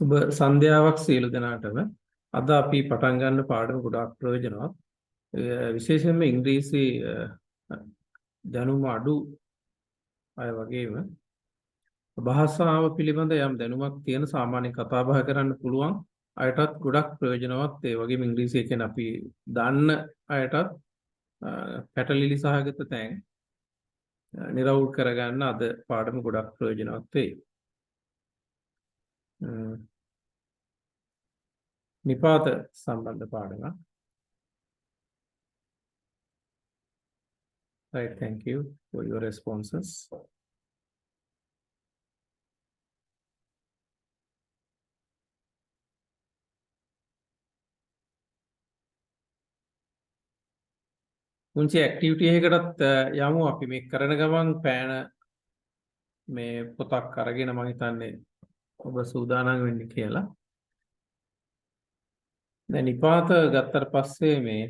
සුබ සන්ධ්‍යාවක් සියලු දෙනාටම. අද අපි පටන් ගන්න පාඩම ගොඩාක් ප්‍රයෝජනවත්. විශේෂයෙන්ම ඉංග්‍රීසි දැනුම අඩු අය වගේම භාෂාව පිළිබඳ යම් දැනුමක් තියෙන සාමාන්‍ය කතා බහ කරන්න පුළුවන් අයටත් ගොඩක් ප්‍රයෝජනවත්. ඒ වගේම ඉංග්‍රීසිය කියන අපි දන්න අයටත් පැටලිලි සහගත තැන් නිරවුල් කරගන්න අද පාඩම ගොඩක් ප්‍රයෝජනවත් වෙයි. නිපාත සම්බන්ධ පාඩමක්. Right, thank you for your responses. පුංචි ඇක්ටිවිටි එකකටත් යමු අපි මේ කරන ගමන් පෑන මේ පොතක් අරගෙන මම හිතන්නේ ඔබ සූදානම් වෙන්න කියලා. දැන් නිපාත ගත්තට පස්සේ මේ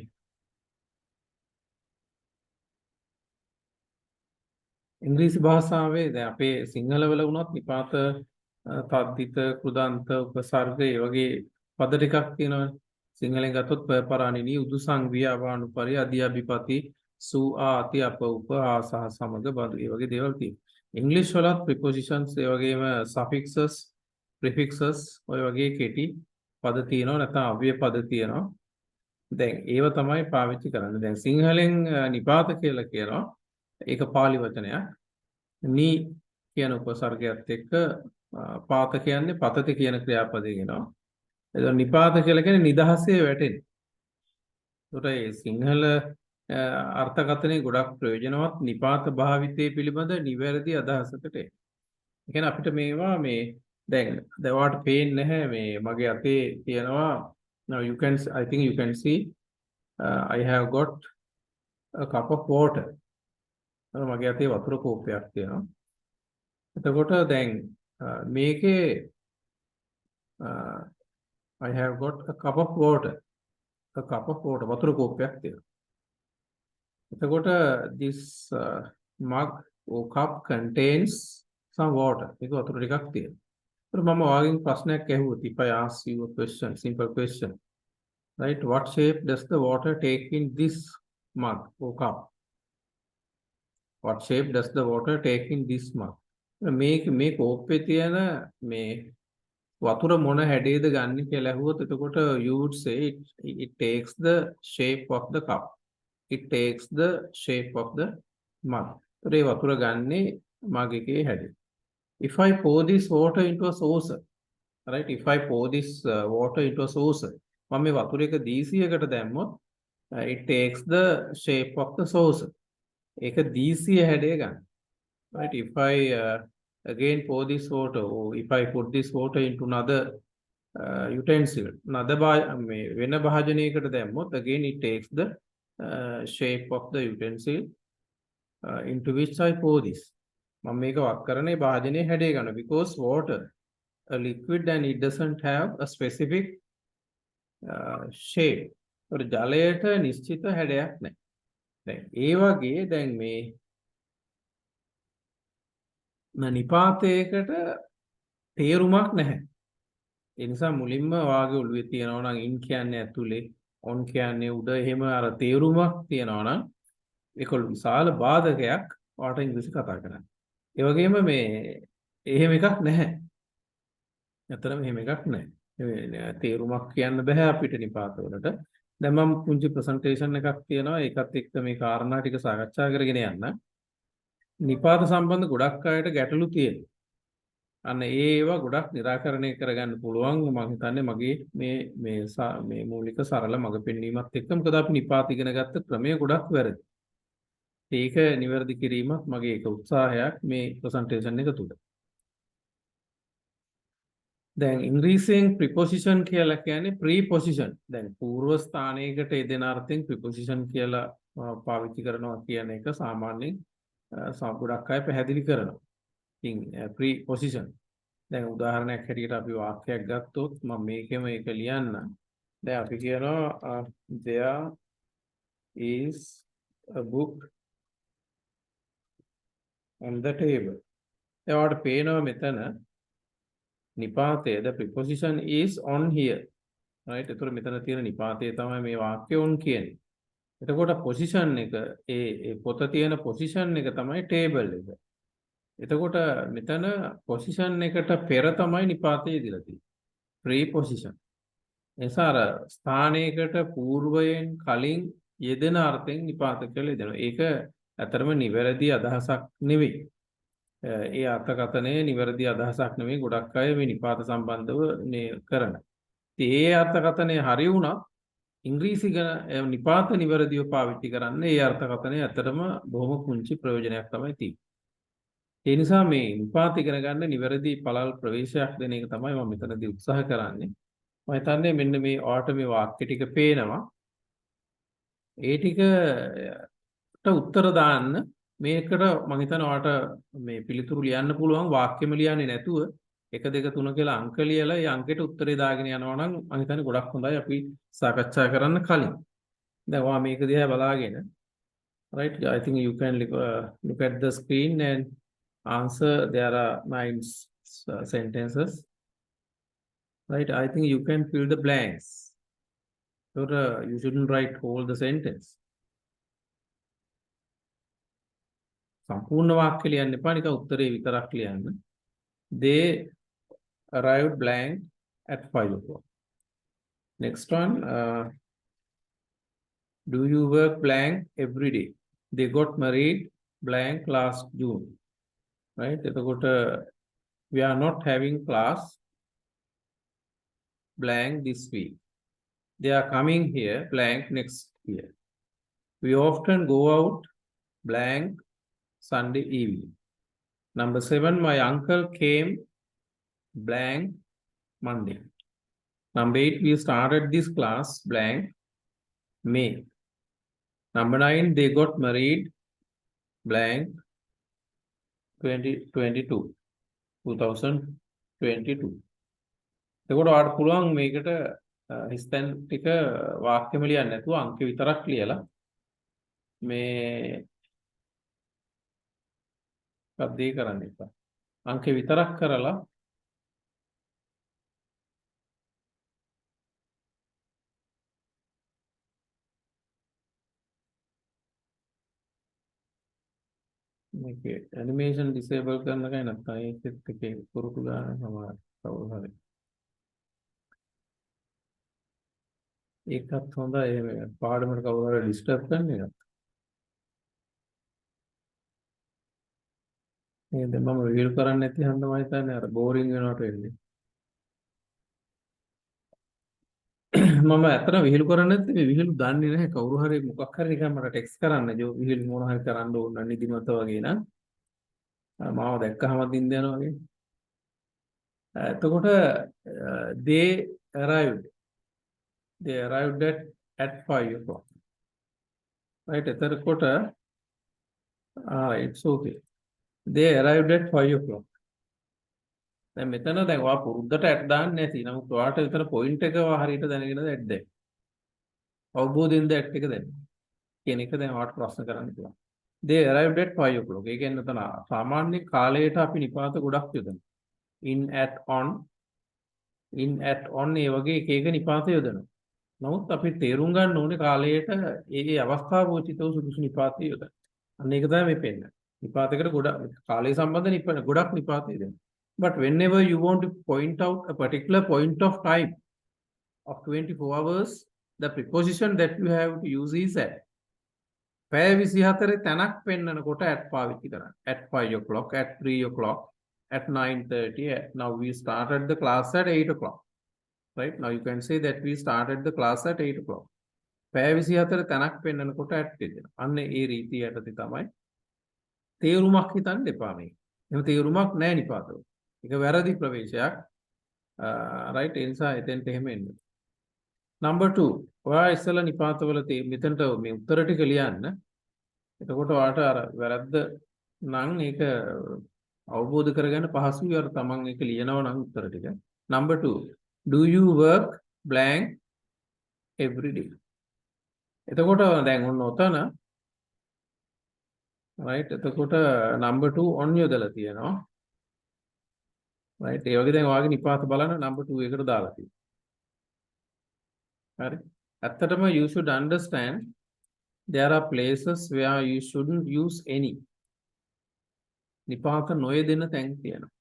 ඉංග්‍රීසි භාෂාවේ දැන් අපේ සිංහල වල වුණත් නිපාත තද්දිත කෘදන්ත උපසර්ග ඒ වගේ පද ටිකක් තියෙනවා. සිංහලෙන් ගත්තොත් පරාණිනී උදුසං වියවානුපරි අධිඅභිපති සූ ආති අප උප ආසහ සමග බඳු ඒ වගේ දේවල් තියෙනවා. ඉංග්‍රීසි වලත් ප්‍රිපොසිෂන්ස් ඒ වගේම සෆික්සස් ප්‍රිෆික්සස් ඔය වගේ කෙටි පද තියෙනවා නැත්නම් අව්‍යය පද තියෙනවා. දැන් ඒව තමයි පාවිච්චි කරන්නේ. දැන් සිංහලෙන් නිපාත කියලා කියනවා. ඒක පාලි වචනයක්. නී කියන උපසර්ගයත් එක්ක පාත කියන්නේ පතති කියන ක්‍රියාපදේ වෙනවා. එතකොට නිපාත කියලා කියන්නේ නිදහසේ වැටෙන. ඒකට ඒ සිංහල අර්ථකථනයේ ගොඩක් ප්‍රයෝජනවත් නිපාත භාවිතයේ පිළිබඳ නිවැරදි අදහසකට. ඒ කියන්නේ අපිට මේවා මේ දැන් දවාට පේන්නේ නැහැ මේ මගේ අතේ තියෙනවා. now you can I think you can see I have got a cup of water. මගේ අතේ වතුර කෝප්පයක් තියෙනවා. එතකොට දැන් මේකේ I have got a cup of water. A cup of water වතුර කෝප්පයක් තියෙනවා. එතකොට this mug or cup contains some water. ඒක වතුර ටිකක් තියෙනවා. ඒත් මම ඔයාගෙන් ප්‍රශ්නයක් ඇහුවොත් if I ask you a question, simple question, right? What shape does the water take in this mug or cup? What shape does the water take in this mug? මේ කෝප්පේ තියෙන මේ වතුර මොන හැඩයේද ගන්න කියලා ඇහුවොත් එතකොට you would say it takes the shape of the cup. It takes the shape of the mug. ඒ වතුර ගන්නේ mug එකේ හැඩය. If I pour this water into a saucer, right? If I pour this water into a saucer, මම මේ වතුර එක දීසියකට දැම්මොත් it takes the shape of the saucer. ඒක දීසිය හැඩය ගන්න. Right? If I again pour this water, or if I put this water into another utensil, another වෙන භාජනයකට දැම්මොත් again it takes the shape of the utensil into which I pour this. මම මේක වක් කරන්නේ භාජනයේ හැඩය ගන්න because water a liquid and it doesn't have a specific shape. ඒතර ජලයට නිශ්චිත හැඩයක් නැහැ. දැන් ඒ වගේ දැන් මේ නිපාතයකට තේරුමක් නැහැ. ඒ නිසා මුලින්ම වාගේ ඔළුවේ තියනවා නම් ඉන් කියන්නේ ඇතුලේ, ඔන් කියන්නේ උඩ, එහෙම අර තේරුමක් තියනවා නම් ඒක විශාල බාධකයක් වාට ඉංග්‍රීසි කතා කරන්න. ඒ වගේම මේ එහෙම එකක් නැහැ. අතරම එහෙම එකක් නැහැ. තේරුමක් කියන්න බෑ අපිට නිපාත වලට. දැන් මම පුංචි ප්‍රසන්ටේෂන් එකක් තියෙනවා. ඒකත් එක්ක මේ කාරණා ටික සාකච්ඡා කරගෙන යන්න. නිපාත සම්බන්ධ ගොඩක් අයට ගැටලු තියෙනවා. අන්න ඒවා ගොඩක් निराකරණය කරගන්න පුළුවන්. මම හිතන්නේ මගේ මේ මූලික සරල මඟ පෙන්වීමත් එක්ක මොකද අපි නිපාත ඉගෙන ගත්ත ක්‍රමය ගොඩක් වැරදි. ඒක නිවැරදි කිරීමක් මගේ එක උත්සාහයක් මේ ප්‍රසන්ටේෂන් එක තුල. දැන් ඉංග්‍රීසියෙන් ප්‍රිපොසිෂන් කියලා කියන්නේ ප්‍රීපොසිෂන්. දැන් పూర్ව ස්ථානයකට යෙදෙන අර්ථයෙන් ප්‍රිපොසිෂන් කියලා පාවිච්චි කරනවා කියන එක සාමාන්‍යයෙන් ගොඩක් අය පැහැදිලි කරනවා. ඉතින් ප්‍රීපොසිෂන්. දැන් උදාහරණයක් හැටියට අපි වාක්‍යයක් ගත්තොත් මම මේකෙම ඒක ලියන්න. දැන් අපි කියනවා there is a book on the table. එයාට පේනවා මෙතන නිපාතය, the preposition is on here. right? එතකොට මෙතන තියෙන නිපාතය තමයි මේ වාක්‍ය on කියන්නේ. එතකොට position එක ඒ පොත තියෙන position එක තමයි table එක. එතකොට මෙතන position එකට පෙර තමයි නිපාතය දීලා තියෙන්නේ. preposition. එසා අර ස්ථානයකට పూర్වයෙන් කලින් යෙදෙන අර්ථයෙන් නිපාත කියලා දෙනවා. ඒක ඇතරම නිවැරදි අදහසක් නෙවෙයි. ඒ අර්ථකථනය නිවැරදි අදහසක් නෙවෙයි. ගොඩක් අය මේ නිපාත සම්බන්ධව මේ කරන. ඉතින් ඒ අර්ථකථනය හරි වුණා ඉංග්‍රීසි ගැන නිපාත නිවැරදිව පාවිච්චි කරන්න ඒ අර්ථකථනය ඇත්තටම බොහොම පුංචි ප්‍රයෝජනයක් තමයි තියෙන්නේ. ඒ නිසා මේ නිපාත ඉගෙන ගන්න නිවැරදි පළල් ප්‍රවේශයක් දෙන එක තමයි මම මෙතනදී උත්සාහ කරන්නේ. මම හිතන්නේ මෙන්න මේ ඔයාලට මේ වාක්‍ය ටික පේනවා. ඒ ටිකට උත්තර දාන්න මේකට මම හිතනවා ඔයාලට මේ පිළිතුරු ලියන්න පුළුවන් වාක්‍යෙම ලියන්නේ නැතුව 1 2 3 කියලා අංක ලියලා ඒ අංකෙට උත්තරේ දාගෙන යනවා නම් මම හිතන්නේ ගොඩක් හොඳයි අපි සාකච්ඡා කරන්න කලින්. දැන් ඔයා මේක දිහා බලාගෙන right I think you can look at the screen and answer. There are 9 sentences. Right, I think you can fill the blanks. So you shouldn't write all the sentence. සම්පූර්ණ වාක්‍ය ලියන්න එපා, නිකන් උත්තරේ විතරක් ලියන්න. They arrived blank at 5 o'clock. Next one, do you work blank every day? They got married blank last June. Right, එතකොට we are not having class blank this week. They are coming here blank next year. We often go out blank Sunday evening. Number 7, my uncle came blank Monday. Number 8, we started this class blank May. Number 9, they got married blank 2022. එතකොට ඔයාලට පුළුවන් මේකට හිස්තැන් ටික වාක්‍යෙම ලියන්න නැතුව අංක විතරක් ලියලා මේ පද්දේ කරන්න එපා. අංක විතරක් කරලා මේකේ ඇනිමේෂන් ඩිසේබල් කරන්න කයි නැත්නම් ඒකෙත් එකේ පුරුදු ගන්න සමහර කවුරු හරි ඒකත් හොඳයි. එහෙම පාඩමට කවුරු හරි ඩිස්ටර්බ් කරන එක. මේ දැන් මම රිවීල් කරන්නේ නැති හන්ද මම හිතන්නේ අර බෝරින් වෙනවට වෙන්නේ. මම ඇත්තට විහිළු කරන්නේ නැත්නම් මේ විහිළු දන්නේ නැහැ. කවුරු හරි මොකක් හරි නිකන් මට ටෙක්ස්ට් කරන්න ජෝ විහිළු මොන හරි කරන්න ඕන නම් නිදිමත වගේ නම් මාව දැක්කහම දින්ද යනවා වගේ. එතකොට they arrived at 5 o'clock. Right, එතකොට it's okay. They arrived at 5 o'clock. දැන් මෙතන දැන් ඔයා පුරුද්දට ඇට් දාන්නේ නැති. නමුත් ඔයාට විතර පොයින්ට් එක හරියට දැනගෙනද ඇට් දෙන්න. අවබෝධයෙන්ද ඇට් එක දෙන්න. කියන එක දැන් ඔයාට ප්‍රශ්න කරන්න පුළුවන්. They arrived at 5 o'clock. ඒ කියන්නේ එතන සාමාන්‍ය කාලයට අපි නිපාත ගොඩක් යොදනවා. In, at, on ඒ වගේ එක එක නිපාත යොදනවා. නමුත් අපි තේරුම් ගන්න ඕනේ කාලයට ඒ අවස්ථාවෝචිතව සුදුසු නිපාතය යොදන්න. අන්න ඒක තමයි මේ පෙන්නන්නේ. නිපාතයකට ගොඩක් කාලය සම්බන්ධ ගොඩක් නිපාතය දෙනවා. But whenever you want to point out a particular point of time of 24 hours, the preposition that you have to use is at. පැය 24 තැනක් පෙන්නනකොට at පාවිච්චි කරන්න. At 5 o'clock, at 3 o'clock, at 9:30. Now we started the class at 8 o'clock. Right? Now you can say that we started the class at 8 o'clock. පැය 24 තැනක් පෙන්නනකොට at දෙනවා. අන්න ඒ රීතිය යටතේ තමයි තේරුමක් හිතන්න එපා මේ. එහෙම තේරුමක් නැහැ නිපාතවල. ඒක වැරදි ප්‍රවේශයක්. right, ඒ නිසා එතෙන්ට එහෙම එන්න. Number 2, ඔයා ඉස්සෙල්ලා නිපාතවල මෙතනට මේ උත්තර ටික ලියන්න. එතකොට ඔයාට අර වැරද්ද නම් ඒක අවබෝධ කරගන්න පහසුයි. අර තමන් ඒක ලියනවා නම් උත්තර ටික. Number 2, do you work blank every day? එතකොට දැන් ඔන්න ඔතන right, එතකොට number 2 on යොදලා තියෙනවා. right ඒ වගේ දැන් ඔයාගේ නිපාත බලන්න number 2 එකට දාලා තියෙනවා හරි ඇත්තටම you should understand there are places where you shouldn't use any නිපාත නොයෙදෙන තැන් තියෙනවා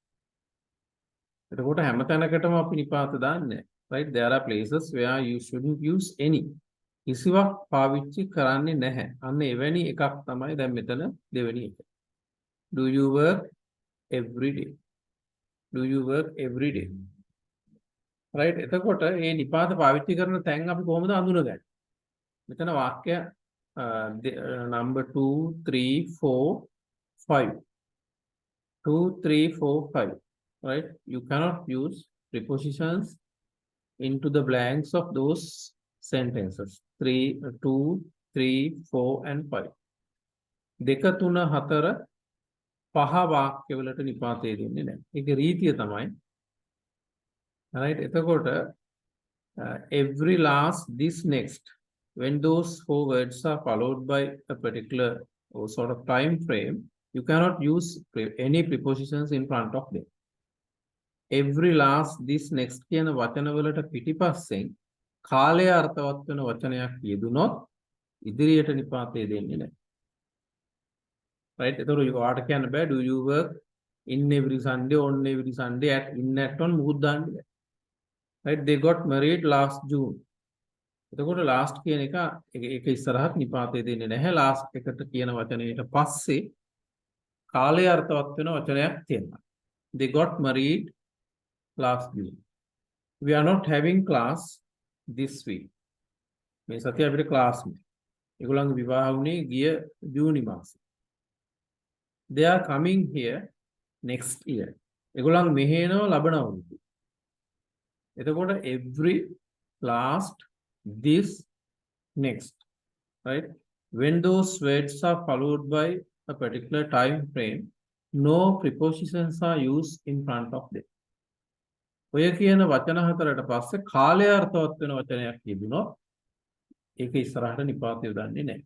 එතකොට හැම තැනකටම අපි නිපාත දාන්නේ right there are places where you shouldn't use any කිසිවක් පාවිච්චි කරන්නේ නැහැ අන්න එවැනි එකක් තමයි දැන් මෙතන දෙවෙනි එක do you work every day do you work every day right එතකොට මේ නිපාත පාවිච්චි කරන තැන් අපි කොහොමද අඳුනගන්නේ මෙතන වාක්‍ය number 2 3 4 5 2 3 4 5 right you cannot use prepositions into the blanks of those sentences 3 2 3 4 and 5 දෙක තුන හතර පහ වාක්‍යවලට නිපාතය දෙන්නේ නැහැ ඒකේ රීතිය තමයි right එතකොට every last this next when those four words are followed by a particular or sort of time frame you cannot use any prepositions in front of them every last this next කියන වචනවලට පිටිපස්සෙන් කාලය අර්ථවත් වෙන වචනයක් යෙදුනොත් ඉදිරියට නිපාතය දෙන්නේ නැහැ right එතකොට ඔයාට කියන්න බෑ do you work in every Sunday on every Sunday at in at on මුකුත් දාන්න බෑ right they got married last June එතකොට last කියන එක ඒක ඉස්සරහට නිපාතය දෙන්නේ නැහැ last එකට කියන වචනයට පස්සේ කාලය අර්ථවත් වෙන වචනයක් තියෙනවා they got married last June we are not having class this week මේ සතිය අපිට class නෑ ඒගොල්ලන්ගේ විවාහ වුණේ ගිය ජූනි මාසේ they are coming here next year ඒගොල්ලන් මෙහෙ එනවා ලබන අවුරුද්දේ එතකොට every last this next right when those words are followed by a particular time frame no prepositions are used in front of them ඔය කියන වචන හතරට පස්සේ කාලය අර්ථවත් වෙන වචනයක් තිබුණොත් ඒක ඉස්සරහට නිපාතය දාන්නේ නැහැ.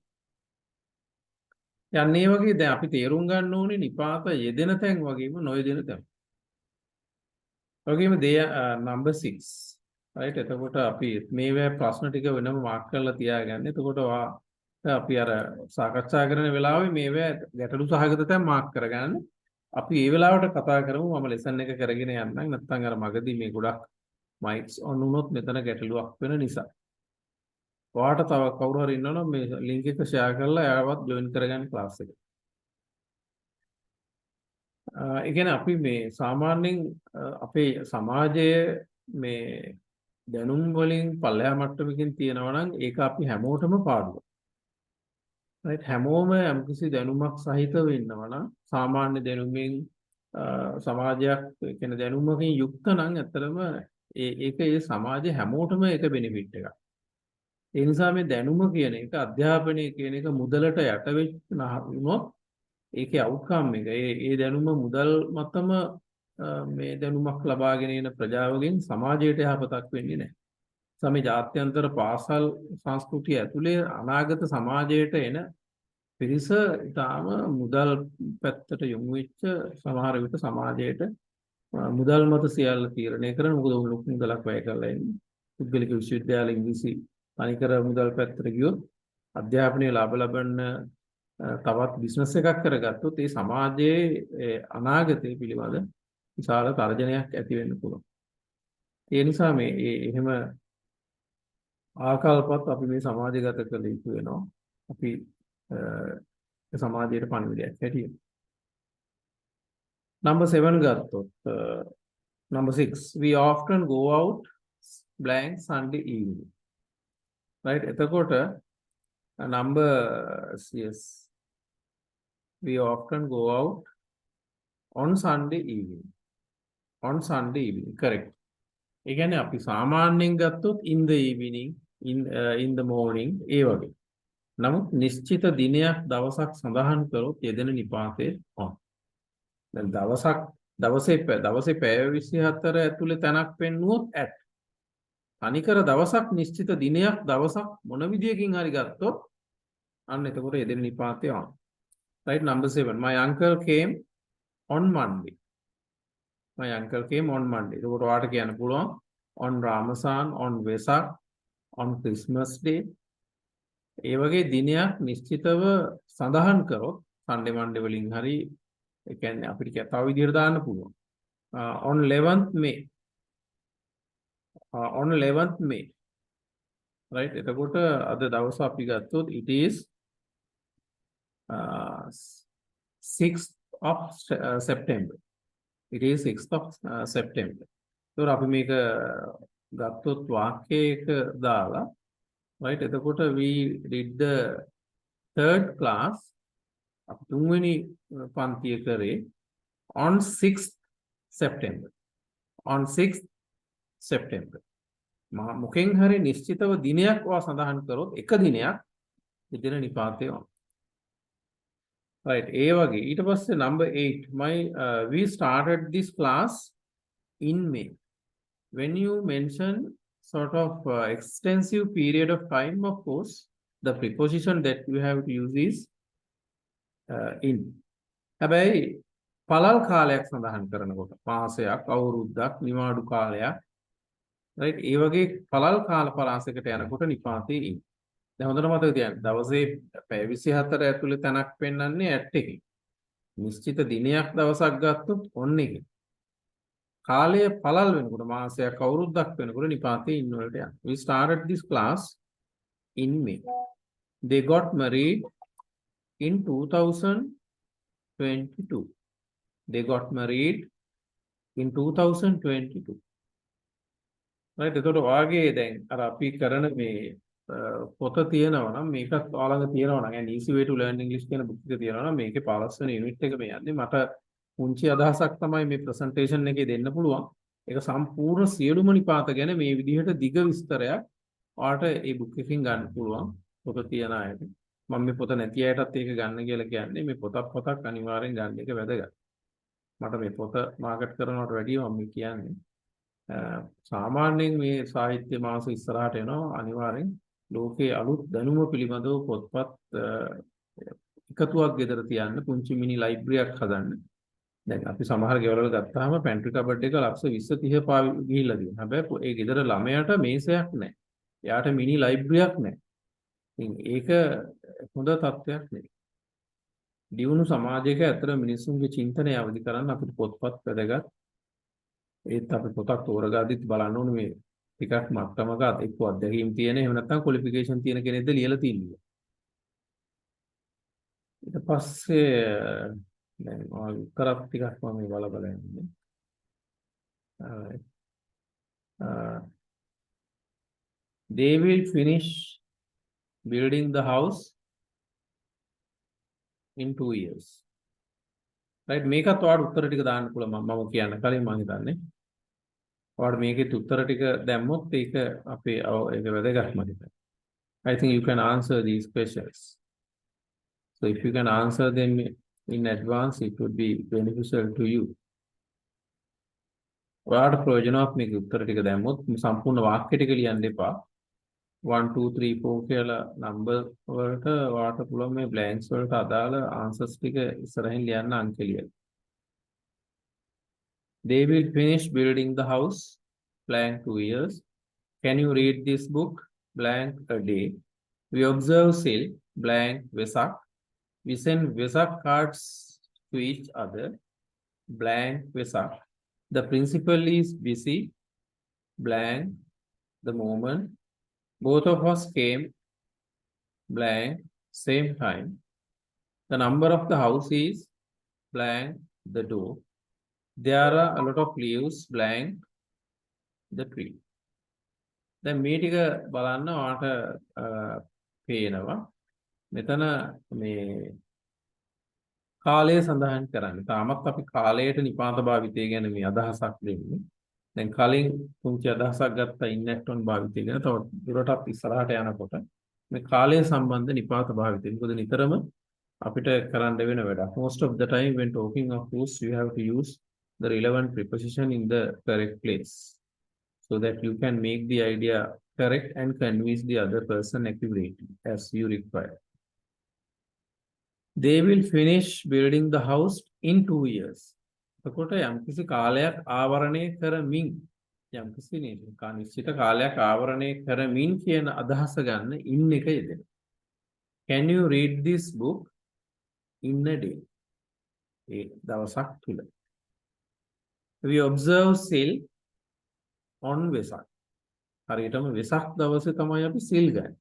යන්නේ වගේ දැන් අපි තේරුම් ගන්න ඕනේ නිපාත යෙදෙන තැන් වගේම නොයෙදෙන තැන්. වගේම number 6 right එතකොට අපි මේවැ ප්‍රශ්න ටික වෙනම මාක් කරලා තියාගන්න. එතකොට අපි අර සාකච්ඡා කරන වෙලාවේ මේවැ ගැටලු සහගත තැන් මාක් කරගන්න. අපි ඒ වෙලාවට කතා කරමු මම ලෙසන් එක කරගෙන යන්නම් නැත්නම් අර මගදී මේ ගොඩක් මයික්ස් ඔන් වුණොත් මෙතන ගැටලුවක් වෙන නිසා. ඔයාට තව කවුරු හරි ඉන්නවනම් මේ ලින්ක් එක ෂෙයා කරලා එයාවත් ජොයින් කරගන්න ක්ලාස් එකට. ඒ කියන්නේ අපි මේ සාමාන්‍යයෙන් අපේ සමාජයේ මේ දැනුම් වලින් පල්ලෙහා මට්ටමකින් තියෙනවා නම් ඒක අපි හැමෝටම පාඩුවක්. right හැමෝම යම්කිසි දැනුමක් සහිතව ඉන්නවා නම් සාමාන්‍ය දැනුමින් සමාජයක් කියන දැනුමකින් යුක්ත නම් ඇත්තටම ඒක ඒ සමාජයේ හැමෝටම ඒක බෙනිෆිට් එකක්. ඒ නිසා මේ දැනුම කියන එක අධ්‍යාපනය කියන එක මුදලට යට වෙච්ච වුණොත් ඒකේ අවුට්කම් එක ඒ දැනුම මුදල් මතම මේ දැනුමක් ලබාගෙන යන ප්‍රජාවගෙන් සමාජයට යහපතක් වෙන්නේ නැහැ. සමේ ජාත්‍යන්තර පාසල් සංස්කෘතිය ඇතුලේ අනාගත සමාජයට එන පිරිස ඊටාම මුදල් පැත්තට යොමු වෙච්ච සමහර විට සමාජයට මුදල් මත සියල්ල තීරණය කරන මොකද ලොකු මුදලක් වැය කරලා ඉන්නේ. පුද්ගලික විශ්වවිද්‍යාල ඉංග්‍රීසි අනිකර මුදල් පැත්තට ගියොත් අධ්‍යාපනය ලාභ ලබන්න තවත් බිස්නස් එකක් කරගත්තොත් ඒ සමාජයේ අනාගතය පිළිබඳ විශාල තර්ජනයක් ඇති වෙන්න පුළුවන්. ඒ නිසා මේ එහෙම ආකල්පත් අපි මේ සමාජගත කළ යුතු වෙනවා. අපි සමාජයට පණිවිඩයක් හැටියට. Number 7 ගත්තොත් number 6 we often go out blank Sunday evening. right එතකොට number yes we often go out on Sunday evening. on Sunday evening correct. ඒ කියන්නේ අපි සාමාන්‍යයෙන් ගත්තොත් in the evening in the morning ඒ වගේ. නමුත් නිශ්චිත දිනයක් දවසක් සඳහන් කරොත් යෙදෙන නිපාතේ on. දැන් දවසේ පැය 24 ඇතුලේ තැනක් පෙන්නුවොත් at. අනිකර දවසක් නිශ්චිත දිනයක් දවසක් මොන විදියකින් හරි ගත්තොත් අන්න එතකොට යෙදෙන නිපාතේ on. right number 7 my uncle came on Monday. My uncle came on Monday. ඒකට ඔයාට කියන්න පුළුවන් on Ramadan, on Vesak, on Christmas Day. ඒ වගේ දිනයක් නිශ්චිතව සඳහන් කරොත් Sunday Monday වලින් හරි ඒ කියන්නේ අපිට තව විදිහට දාන්න පුළුවන්. On 11th May. On 11th May. Right? එතකොට අද දවස අපි ගත්තොත් it is 6th of September. It is 6th of September. So අපි මේක ගත්තොත් වාක්‍යයක දාලා right එතකොට we did the third class අපි තුන්වෙනි පන්තිය කරේ on 6th September. On 6th September. මොකෙන් හරි නිශ්චිතව දිනයක් වා සඳහන් කරොත් එක දිනයක් විදින නිපාතය වань. Right, ඒ වගේ ඊට පස්සේ number 8 we started this class in May. When you mention sort of extensive period of time, of course, the preposition that you have to use is in. හැබැයි පළල් කාලයක් සඳහන් කරනකොට මාසයක් අවුරුද්දක් නිවාඩු කාලයක් right ඒ වගේ පළල් කාල පරාසයකට යනකොට නිපාතේ in. දැන් හොඳට මතක තියාගන්න දවසේ පැය 24 ඇතුළේ තැනක් පෙන්වන්නේ ඇට් එකේ. නිශ්චිත දිනයක් දවසක් ගත්තොත් ඔන්න එකේ. කාලය පළල් වෙනකොට මාසයක් අවුරුද්දක් වෙනකොට නිපාතේ in වලට යනවා. We started this class in May. They got married in 2022. They got married in 2022. right එතකොට වාගේ දැන් අර අපි කරන මේ පොත තියෙනවා නම් මේකත් ඔයාලඟ තියෙනවා නම් and easy way to learn English කියන බුක් එක තියෙනවා නම් මේකේ 15 වෙනි යුනිට් එක මේ යන්නේ මට පුංචි අදහසක් තමයි මේ ප්‍රසන්ටේෂන් එකේ දෙන්න පුළුවන්. ඒක සම්පූර්ණ සියලුම නිපාත ගැන මේ විදිහට දිග විස්තරයක් ඔයාලට මේ බුක් එකකින් ගන්න පුළුවන්. පොත තියන අයට. මම මේ පොත නැති අයටත් ඒක ගන්න කියලා කියන්නේ මේ පොතක් අනිවාර්යෙන් ගන්න එක වැදගත්. මට මේ පොත මාකට් කරනවට වැඩිය මම කියන්නේ සාමාන්‍යයෙන් මේ සාහිත්‍ය මාස ඉස්සරහට එනවා අනිවාර්යෙන් ලෝකයේ අලුත් දැනුම පිළිබඳව පොත්පත් එකතුවක් ගෙදර තියන්න පුංචි මිනි ලයිබ්‍රරියක් හදන්න. දැන් අපි සමහර ගෙවල් වල ගත්තාම පැන්ට්‍රි කබඩ් එක ලක්ෂ 20 30 ගිහිල්ලා තියෙනවා. හැබැයි ඒ ගෙදර ළමයාට මේසයක් නැහැ. එයාට මිනි ලයිබ්‍රරියක් නැහැ. ඉතින් ඒක හොඳ තත්ත්වයක් නෙවෙයි. දියුණු සමාජයක ඇතර මිනිසුන්ගේ චින්තනය අවදි කරන්න අපිට පොත්පත් වැදගත්. ඒත් අපි පොතක් තෝරගාදිත් බලන්න ඕනේ මේ ටිකක් මට්ටමක එක්ක අධ්‍යක්ීම් තියෙන එහෙම නැත්නම් ක්වොලිෆිකේෂන් තියෙන කෙනෙක්ද ලියලා තියෙන්නේ. ඊට පස්සේ දැන් උත්තරත් ටිකක් මම මේ බලලා යන්නේ. They will finish building the house in 2 years. right මේකත් ඔයාලට උත්තර ටික දාන්න පුළුවන් මම කියන්න කලින් මම හිතන්නේ. ඔයාලට මේකේ උත්තර ටික දැම්මොත් ඒක අපේ ඒක වැදගත්ම හිතන්න. I think you can answer these questions. So if you can answer them in advance, it would be beneficial to you. ඔයාලට ප්‍රයෝජනවත් මේකේ උත්තර ටික දැම්මොත් සම්පූර්ණ වාක්‍ය ටික ලියන්න එපා. 1 2 3 4 කියලා නම්බර් වලට ඔයාලට පුළුවන් මේ බ්ලැන්ක්ස් වලට අදාළ ආන්සර්ස් ටික ඉස්සරහින් ලියන්න අංක ලියන්න. They will finish building the house blank 2 years. Can you read this book blank a day? We observe Sil blank Vesak. We send Vesak cards to each other blank Vesak. The principal is busy blank the moment. Both of us came blank same time. The number of the house is blank the door. There are a lot of leaves blank the tree. දැන් මේ ටික බලන්න ඔයාලට පේනවා. මෙතන මේ කාලය සඳහන් කරන්නේ. තාමත් අපි කාලයට නිපාත භාවිතය ගැන මේ අදහසක් දෙන්නේ. දැන් කලින් පුංචි අදහසක් ගත්තා ඉන්නැක්ටොන් භාවිතය ගැන. තව දුරටත් ඉස්සරහට යනකොට මේ කාලය සම්බන්ධ නිපාත භාවිතය. මොකද නිතරම අපිට කරන්න වෙන වැඩක්. Most of the time when talking of use, you have to use the relevant preposition in the correct place, so that you can make the idea correct and convince the other person accurately as you require. They will finish building the house in 2 years. එතකොට යම්කිසි කාලයක් ආවරණය කරමින් යම්කිසි නිශ්චිත කාලයක් ආවරණය කරමින් කියන අදහස ගන්න in එක යෙදෙනවා. Can you read this book in a day? ඒ දවසක් තුල. We observe සිල් on වෙසක්. හරියටම වෙසක් දවසේ තමයි අපි සිල් ගන්න.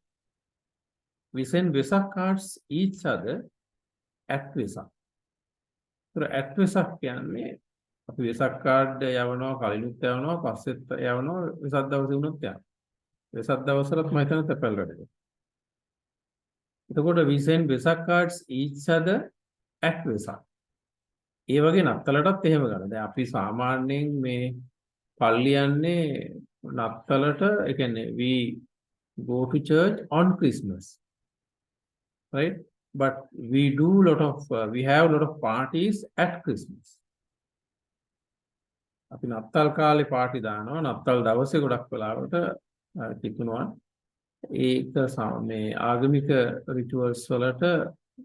We send Vesak cards each other at Vesak. ඒතර at වෙසක් කියන්නේ අපි වෙසක් කාඩ් යවනවා කලිනුත් යවනවා පස්සෙත් යවනවා වෙසක් දවසේ වුණොත් යනවා. වෙසක් දවසට මම හිතන්නේ තැපැල් වැඩේ. එතකොට we send Vesak cards each other at Vesak. ඒ වගේ නත්තලටත් එහෙම ගන්න. දැන් අපි සාමාන්‍යයෙන් මේ පල්ලි යන්නේ නත්තලට, ඒ කියන්නේ we go to church on Christmas. Right? But we do we have a lot of parties at Christmas. අපි නත්තල් කාලේ පාටි දානවා. නත්තල් දවසේ ගොඩක් වෙලාවට කිතුනවා. ඒක මේ ආගමික රිචුවල්ස් වලට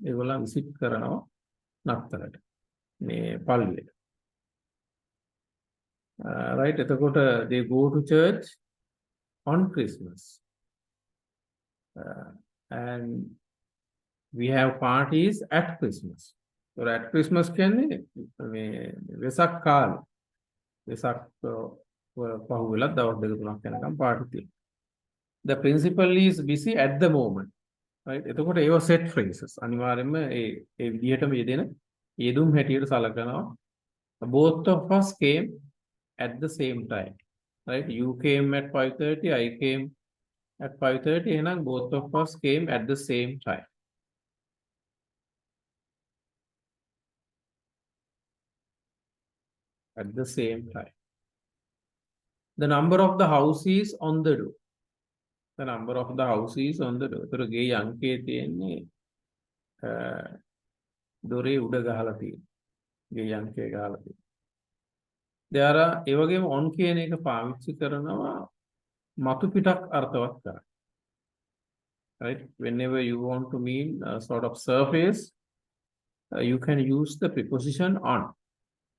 ඒගොල්ලන් විසිට් කරනවා නත්තලට. මේ පල්ලියට. Right? එතකොට they go to church on Christmas. And we have parties at Christmas. So at Christmas කියන්නේ මේ වෙසක් කාලේ. වෙසක් පහුවෙලා දවස් දෙක තුනක් යනකම් පාටි තියෙනවා. The principal is busy at the moment. Right? එතකොට ඒව set phrases. අනිවාර්යයෙන්ම ඒ විදිහටම යෙදෙන යෙදුම් හැටියට සලකනවා. Both of us came at the same time. Right? You came at 5:30, I came at 5:30. එහෙනම් both of us came at the same time. At the same time. The number of the houses on the door. The number of the houses on the door. ඒතර ගේ අංකයේ තියෙන්නේ දොරේ උඩ ගහලා තියෙන්නේ. ගේ අංකය ගහලා තියෙන්නේ. there are ඒ වගේම on කියන එක පාවිච්චි කරනවා මතු පිටක් අර්ථවත් කරන්න. Right? Whenever you want to mean a sort of surface, you can use the preposition on.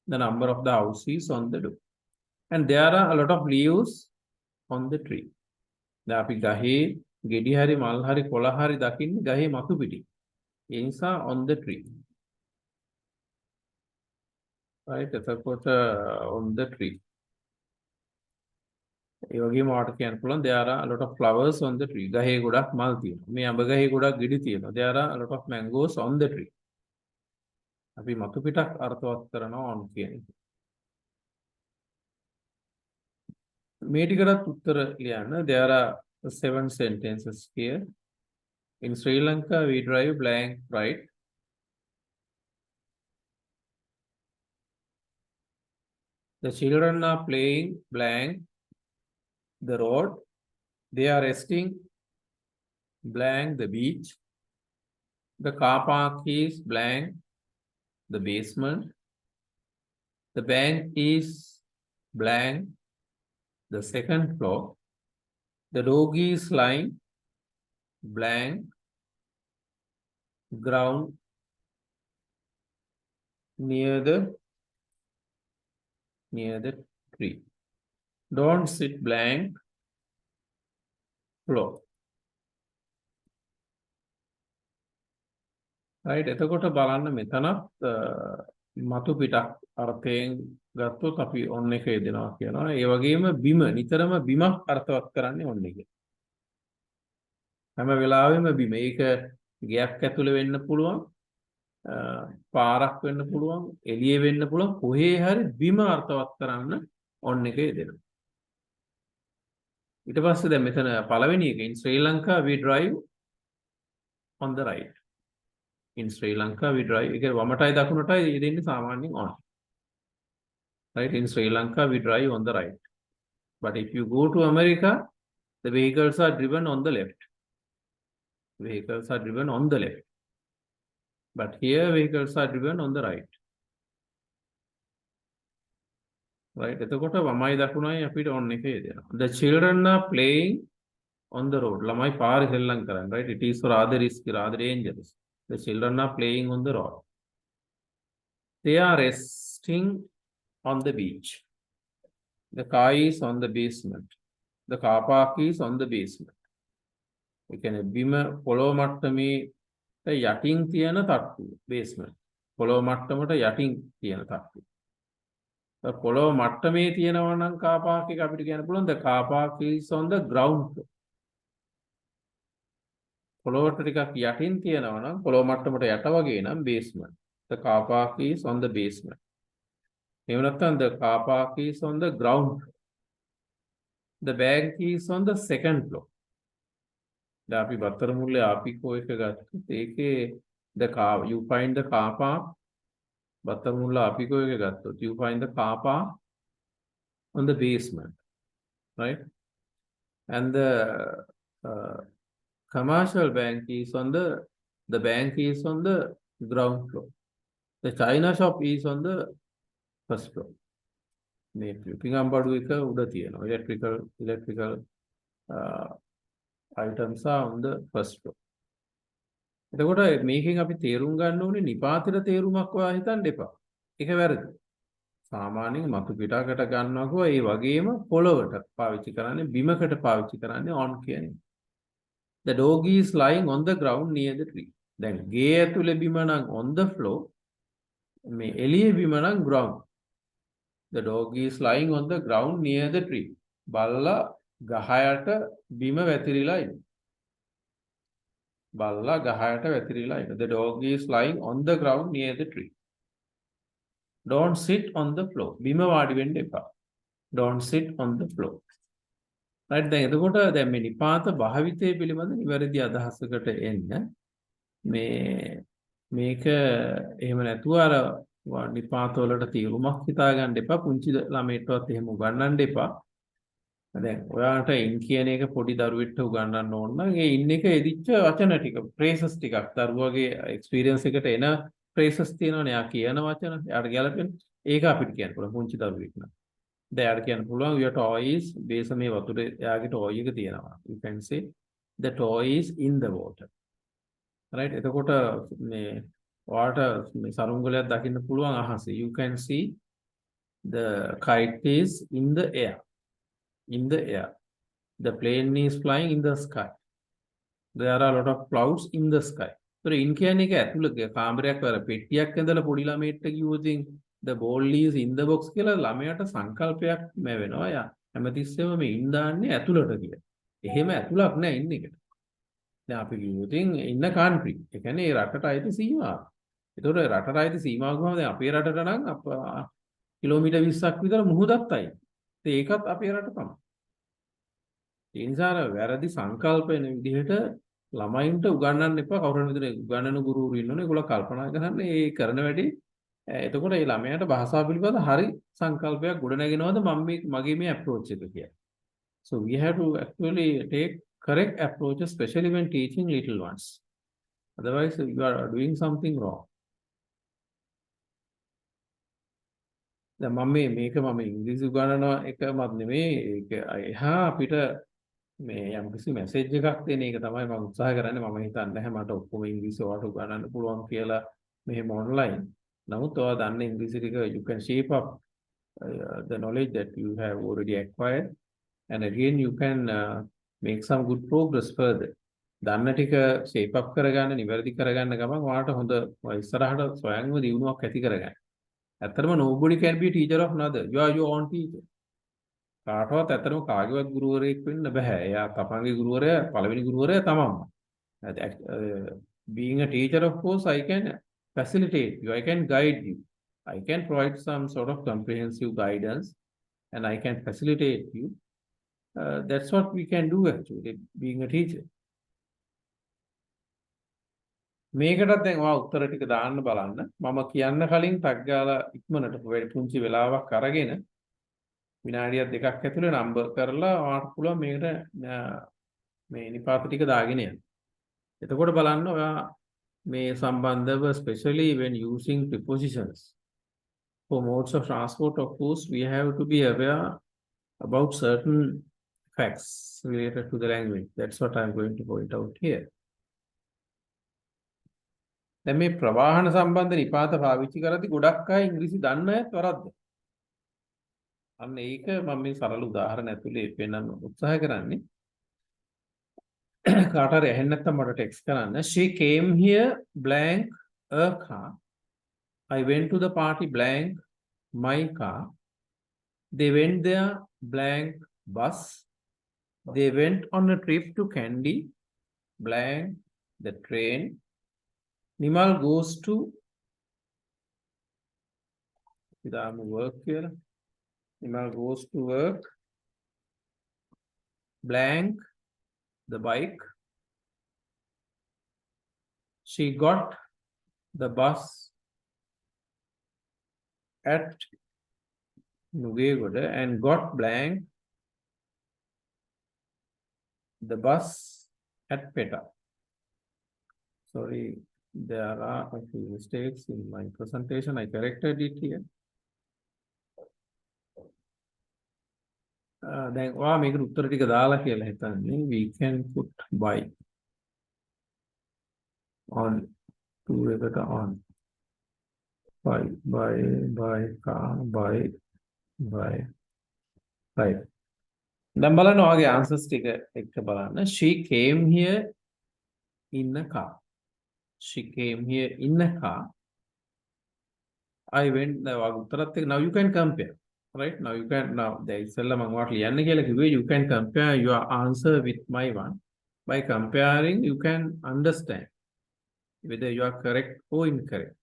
The number of the houses on the door. And there are a lot of leaves on the tree. දැන් අපි ගහේ ගෙඩි හරි මල් හරි කොළ හරි දකින්නේ ගහේ මතු පිටින්. ඒ නිසා on the tree. Right? එතකොට on the tree. ඒ වගේම වාට කියන්න පුළුවන් there are a lot of flowers on the tree. ගහේ ගොඩක් මල් තියෙනවා. මේ අඹ ගහේ ගොඩක් ගෙඩි තියෙනවා. There are a lot of mangoes on the tree. අපි මතු පිටක් අර්ථවත් කරනවා on කියන එක. මේ ටිකටත් උත්තර ලියන්න. There are 7 sentences here. In Sri Lanka we drive blank right. The children are playing blank the road. They are resting blank the beach. The car park is blank the basement. The bank is blank the second floor. The dog is lying blank ground near the tree. Don't sit blank floor. Right? එතකොට බලන්න මෙතනත් මතු පිටක් අර්ථයෙන් ගත්තොත් අපි on එක යදෙනවා කියනවා. ඒ වගේම බිම නිතරම බිමක් අර්ථවත් කරන්නේ on එක. හැම වෙලාවෙම බිම. ඒක ගයක් ඇතුලේ වෙන්න පුළුවන්. පාරක් වෙන්න පුළුවන්. එළියේ වෙන්න පුළුවන්. කොහේ හරි බිම අර්ථවත් කරන්න on එක යදෙනවා. ඊට පස්සේ දැන් මෙතන පළවෙනි එක in Sri Lanka we drive on the right. In Sri Lanka we drive. ඒක වමටයි දකුණටයි දෙන්නේ සාමාන්‍යයෙන් on. Right? In Sri Lanka we drive on the right. But if you go to America, the vehicles are driven on the left. Vehicles are driven on the left. But here vehicles are driven on the right. Right? එතකොට වමයි දකුණයි අපිට on එක යදෙනවා. The children are playing on the road. ළමයි පාරේ සෙල්ලම් කරන්නේ. Right? It is rather risky, rather dangerous. The children are playing on the road. They are resting on the beach. The car is on the basement. The car park is on the basement. ඒ කියන්නේ බිම පොළොව මට්ටමේ යටින් තියෙන තට්ටුව basement. පොළොව මට්ටමට යටින් තියෙන තට්ටුව. පොළොව මට්ටමේ තියෙනවා නම් car park එක අපිට කියන්න පුළුවන් the car park is on the ground floor. පොළොවට ටිකක් යටින් තියෙනවා නම් පොළොව මට්ටමට යට වගේ නම් basement. The car park is on the basement. එහෙම නැත්නම් the car park is on the ground floor. The bank is on the second floor. දැන් අපි බත්තර මුල්ලේ ආපිකෝ එක ගත්තොත් ඒකේ the car you find the car park බත්තර මුල්ල ආපිකෝ එක ගත්තොත් you find the car park on the basement, right? And the commercial bank is on the bank is on the ground floor. The China shop is on the first floor. මේ පිඟම්බඩු එක උඩ තියෙනවා. electrical items are on the first floor. එතකොට මේකෙන් අපි තේරුම් ගන්න ඕනේ නිපාතේට තේරුමක් ඔයා හිතන්න එපා. ඒක වැරදි. සාමාන්‍යයෙන් මතු පිටකට ගන්නවකෝ ඒ වගේම පොළවට පාවිච්චි කරන්නේ බිමකට පාවිච්චි කරන්නේ on කියන්නේ. The dog is lying on the ground near the tree. දැන් ගේ ඇතුලේ බිම නම් on the floor. මේ එළියේ බිම නම් ground. The dog is lying on the ground near the tree. බල්ලා ගහයට බිම වැතිරිලා ඉන්නේ. බල්ලා ගහයට වැතිරිලා ඉන්නේ. The dog is lying on the ground near the tree. Don't sit on the floor. බිම වාඩි වෙන්න එපා. Don't sit on the floor. right දැන් එතකොට දැන් මේ නිපාත භාවිතය පිළිබඳ නිවැරදි අදහසකට එන්න මේ මේක එහෙම නැතුව අර නිපාත වලට තීරුමක් හිතා ගන්න එපා. පුංචි ළමයිටවත් එහෙම උගන්වන්න එපා. දැන් ඔයාලට ඉන් කියන එක පොඩි දරුවෙක්ට උගන්වන්න ඕන නම් ඒ ඉන් එක එදිච්ච වචන ටික phrases ටිකක් දරුවගේ experience එකට එන phrases තියෙනවනේ. එයා කියන වචන එයාට ගැලපෙන ඒක අපිට කියන්න පුළුවන් පුංචි දරුවෙක් නම්. දැන් එයාට කියන්න පුළුවන් your toy is බේස මේ වතුරේ එයාගේ toy එක තියෙනවා. You can say the toy is in the water. right එතකොට මේ ඔයාලට මේ සරුංගලයක් දකින්න පුළුවන් අහසේ. You can see the kite is in the air. In the air. The plane is flying in the sky. There are a lot of clouds in the sky. So in කියන්නේ එක ඇතුළේ කාමරයක් වල පෙට්ටියක් ඇඳලා පොඩි ළමයෙක්ට කිව්වොතින් the ball is in the box කියලා ළමයාට සංකල්පයක් වෙනවා. යා හැමතිස්සෙම මේ ඉන් දාන්නේ ඇතුළට කියලා. එහෙම ඇතුළක් නෑ ඉන්න එකට. දැන් අපි කිව්වොතින් ඉන්න country. ඒ කියන්නේ ඒ රටට අයිති සීමාව. ඒතකොට රටට අයිති සීමාව ගාව දැන් අපේ රටට නම් කිලෝමීටර් 20ක් විතර මුහුදක් අයිති. ඒකත් අපේ රට තමයි. ඒ නිසා වැරදි සංකල්ප වෙන විදිහට ළමයින්ට උගන්වන්න එපා. කවුරුන් විතර උගන්වන ගුරුවරු ඉන්නෝනේ. ඒගොල්ලෝ කල්පනා කරන්නේ ඒ කරන වැඩේ. එතකොට ඒ ළමයාට භාෂාව පිළිබඳ හරි සංකල්පයක් ගොඩනගෙනවද මගේ මේ approach එක කියලා. So we have to actually take correct approach, especially when teaching little ones. Otherwise you are doing something wrong. දැන් මේක ඉංග්‍රීසි උගන්වන එකමත් නෙමෙයි. ඒක එහා අපිට මේ යම්කිසි මැසේජ් එකක් දෙන එක තමයි මම උත්සාහ කරන්නේ. මම හිතන්නේ නැහැ මට ඔක්කොම ඉංග්‍රීසි වලට උගන්වන්න පුළුවන් කියලා මෙහෙම ඔන්ලයින්. නමුත් ඔයා දන්න ඉංග්‍රීසි ටික you can shape up the knowledge that you have already acquired and again you can make some good progress further. දන්න ටික shape up කරගන්න නිවැරදි කරගන්න ගමන් ඔයාලට හොඳ ඉස්සරහට ස්වයංව දියුණුවක් ඇති කරගන්න. ඇත්තටම nobody can be a teacher of another. You are your own teacher. කාටවත් ඇත්තටම කාගේවත් ගුරුවරයෙක් වෙන්න බෑ. එයා තමන්ගේ ගුරුවරයා පළවෙනි ගුරුවරයා තමන්ම. Being a teacher, of course, I can facilitate you. I can guide you. I can provide some sort of comprehensive guidance and I can facilitate you. That's what we can do actually, being a teacher. මේකටත් දැන් ඔයා උත්තර ටික දාන්න බලන්න. මම කියන්න කලින් ටක් ගාලා ඉක්මනට පුංචි වෙලාවක් අරගෙන විනාඩියක් දෙකක් ඇතුලේ නම්බර් කරලා ඔයාට පුළුවන් මේකට මේ නිපාත ටික දාගෙන යන්න. එතකොට බලන්න ඔයා මේ සම්බන්ධව especially when using prepositions for modes of transport, of course we have to be aware about certain facts related to the language. That's what I'm going to point out here. දැන් මේ ප්‍රවාහන සම්බන්ධ නිපාත පාවිච්චි කරද්දී ගොඩක් අය ඉංග්‍රීසි දන්නේ නැත් වරද්ද. අන්න ඒක මම මේ සරල උදාහරණ ඇතුලේ පෙන්වන්න උත්සාහ කරන්නේ. කාට හරි ඇහෙන්නේ නැත්නම් මට ටෙක්ස්ට් කරන්න. She came here blank a car. I went to the party blank my car. They went there blank bus. They went on a trip to Candy blank the train. Nimal goes to work here. Nimal goes to work blank the bike. She got the bus at Nugegoda and got blank the bus at Peta. Sorry, there are a few mistakes in my presentation. I corrected it here. දැන් ඔයා මේකට උත්තර ටික දාලා කියලා හිතන්නේ we can put by on to එකට on by car by right. දැන් බලන්න ඔයාගේ answers ටික එක්ක බලන්න. She came here in a car. She came here in a car. I went උත්තරත් එක්ක now you can compare. Right, now you can you can compare your answer with my one. By comparing, you can understand whether you are correct or incorrect.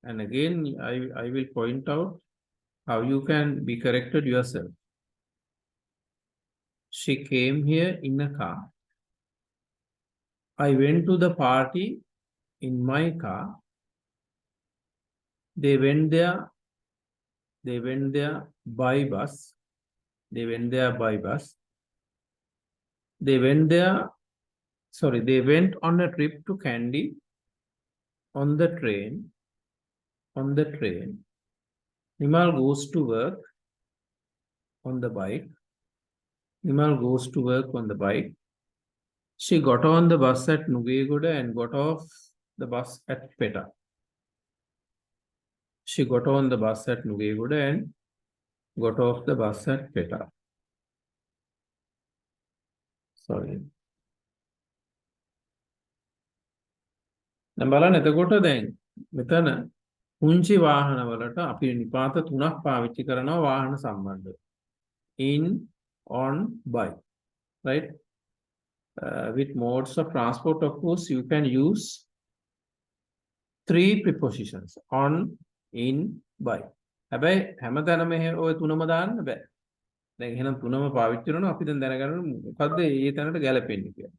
And again, I will point out how you can be corrected yourself. She came here in a car. I went to the party in my car. They went there by bus. They went there by bus. They went on a trip to Candy on the train. Nimal goes to work on the bike. Nimal goes to work on the bike. She got on the bus at Nugegoda and got off the bus at Peta. She got on the bus at Nugegoda and got off the bus at Peta. Sorry. දැන් බලන්න එතකොට දැන් මෙතන පුංචි වාහන වලට අපි නිපාත තුනක් පාවිච්චි කරනවා වාහන සම්බන්ධව. In, on, by. Right? With modes of transport, of course, you can use 3 prepositions. On, in, by. හැබැයි හැමතැනම ඔය තුනම දාන්න බෑ. දැන් එහෙනම් තුනම පාවිච්චි කරනවා අපි දැන් දැනගන්න මොකද්ද ඒ තැනට ගැලපෙන්නේ කියලා.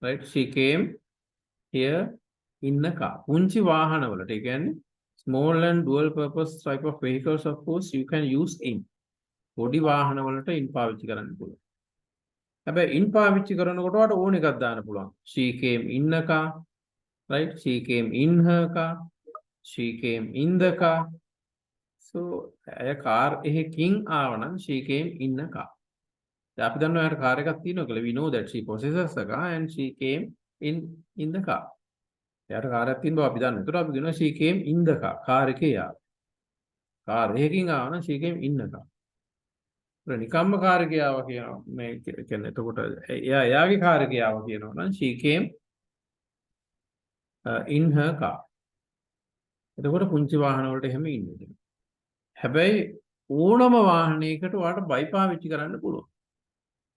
Right? She came here in a car. පුංචි වාහන වලට ඒ කියන්නේ small and dual purpose type of vehicles, of course, you can use in. පොඩි වාහන වලට in පාවිච්චි කරන්න පුළුවන්. හැබැයි in පාවිච්චි කරනකොට ඔයාලට ඕන එකක් දාන්න පුළුවන්. She came in a car. Right? She came in her car. She came in the car. So, a car එකකින් ආව නම් she came in a car. දැන් අපි දන්නවා එයාට කාර් එකක් තියෙනවා කියලා. We know that she possesses a car and she came in the car. එයාට කාර් එකක් තියෙන බව අපි දන්නවා. ඒතර අපි කියනවා she came in the car. Car එකේ ආවා. කාර් එකකින් ආව නම් she came in a car. ඒතර නිකම්ම කාර් එකේ ආවා කියනවා. මේ කියන්නේ එතකොට එයාගේ කාර් එකේ ආවා කියනවා නම් she came in her car. එතකොට පුංචි වාහන වලට එහෙම ඉන්නේ. හැබැයි ඕනම වාහනයකට ඔයාලට by පාවිච්චි කරන්න පුළුවන්.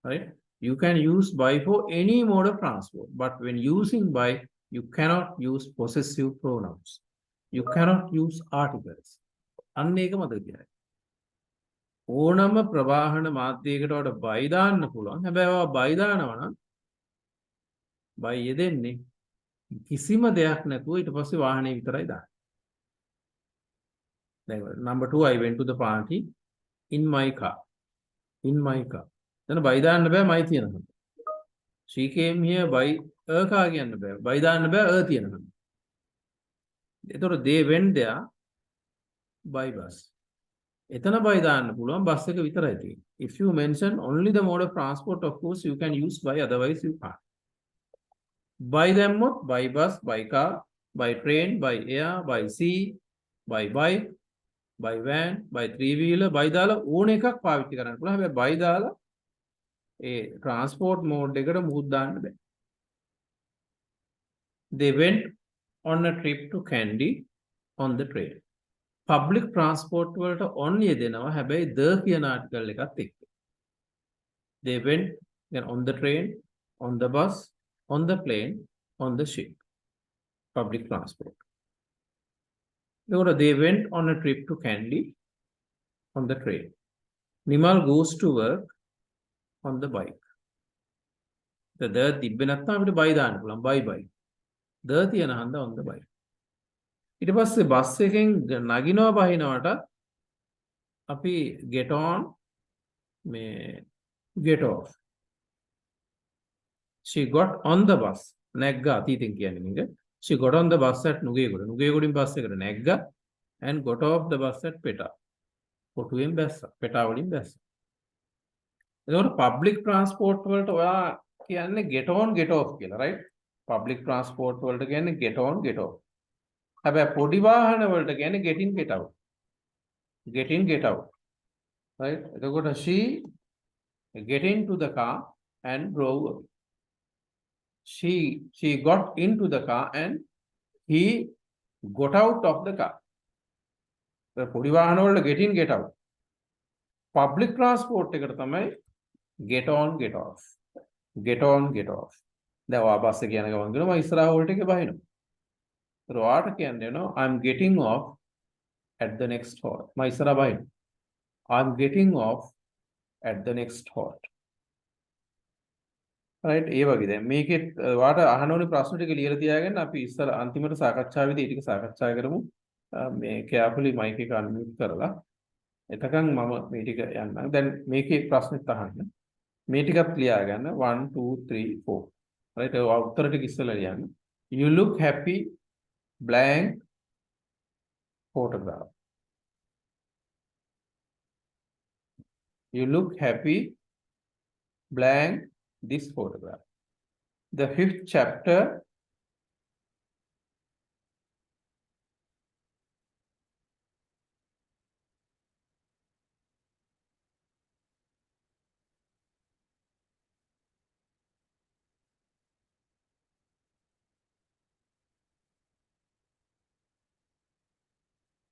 Right? You can use by for any mode of transport, but when using by, you cannot use possessive pronouns. You cannot use articles. අන්න ඒක මතක තියාගන්න. ඕනම ප්‍රවාහන මාධ්‍යයකට ඔයාලට by දාන්න පුළුවන්. හැබැයි ඔයා by දානවා නම් by යෙදෙන්නේ කිසිම දෙයක් නැතුව ඊට පස්සේ වාහනේ විතරයි දාන්නේ. Number 2, I went to the party in my car. In my car. Then by දාන්න බෑ my තියෙනවා. She came here by a car කියන්න බෑ. by දාන්න බෑ a තියෙනවා. එතකොට they went there by bus. එතන by දාන්න පුළුවන් බස් එක විතරයි තියෙන්නේ. If you mention only the mode of transport, of course you can use by, otherwise you can't. By දැම්මොත් by bus, by car, by train, by air, by sea, by bike. by van, by three-wheeler, by දාලා ඕන එකක් පාවිච්චි කරන්න පුළුවන්. හැබැයි by දාලා ඒ transport mode එකට මුහුත් දාන්න බෑ. They went on a trip to Kandy on the train. Public transport වලට on යෙදෙනවා. හැබැයි the කියන article එකත් එක්ක. They went then on the train, on the bus, on the plane, on the ship. Public transport. They went on a trip to Kandy on the train. Nimal goes to work on the bike. The තිබ්බේ නැත්නම් අපිට buy දාන්න පුළුවන්. Bye. The තියන හන්ද on the bike. ඊට පස්සේ bus එකෙන් නගිනවා බහිනවට අපි get on මේ get off. She got on the bus. නැග්ගා අතීතෙන් කියන්නේ මේක. She got on the bus at Nugegoda. නුගේගොඩින් බස් එකට නැග්ගා and got off the bus at පෙටා. කොටුවෙන් බැස්සා. පෙටා වලින් බැස්සා. එතකොට public transport වලට ඔයා කියන්නේ get on get off කියලා, right? Public transport වලට කියන්නේ get on get off. හැබැයි පොඩි වාහන වලට කියන්නේ get in get out. Get in get out. Right? එතකොට she get into the car and drove away. She got into the car and he got out of the car. පොඩි වාහන වලට get in get out. Public transport එකට තමයි get on get off. Get on get off. දැන් ඔයා bus එක යන ගමන් කරනවා ඉස්සරහා හෝල්ට් එකේ බහිනවා. ඒතර ඔයාට කියන්නේ නෝ I'm getting off at the next halt. මම ඉස්සරහා බහිනවා. I'm getting off at the next halt. right ඒ වගේ දැන් මේකෙත් ඔයාට අහන්න ඕනේ ප්‍රශ්න ටික ලියලා තියාගන්න අපි ඉස්සර අන්තිමට සාකච්ඡාවේදී ඒ ටික සාකච්ඡා කරමු. මේ carefully mic එක unmute කරලා එතකන් මම මේ ටික යන්නම්. දැන් මේකේ ප්‍රශ්නෙත් අහන්න. මේ ටිකත් ලියා ගන්න 1 2 3 4 right උත්තර ටික ඉස්සෙල්ලා ලියන්න. You look happy blank photograph. You look happy blank this photograph. The 5th chapter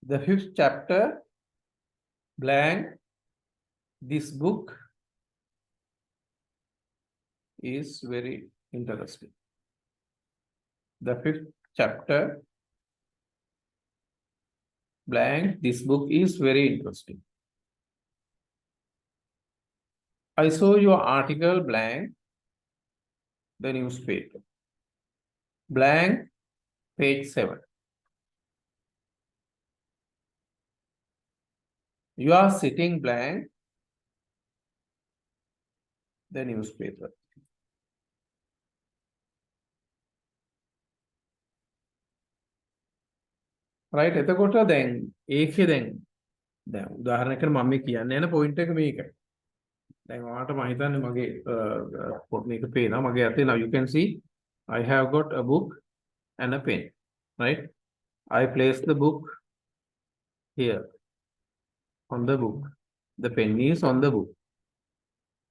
The 5th chapter, blank, this book is very interesting. The 5th chapter, blank, this book is very interesting. I saw your article, blank, the newspaper. Blank, page 7. You are sitting blank the newspaper. right එතකොට දැන් ඒකේ දැන් උදාහරණයකට මම මේ කියන්න යන point එක මේකයි. දැන් ඔයාලට මම හිතන්නේ මගේ මේක පේනවා මගේ අතේ now you can see I have got a book and a pen, right? I place the book here on the book. The pen is on the book.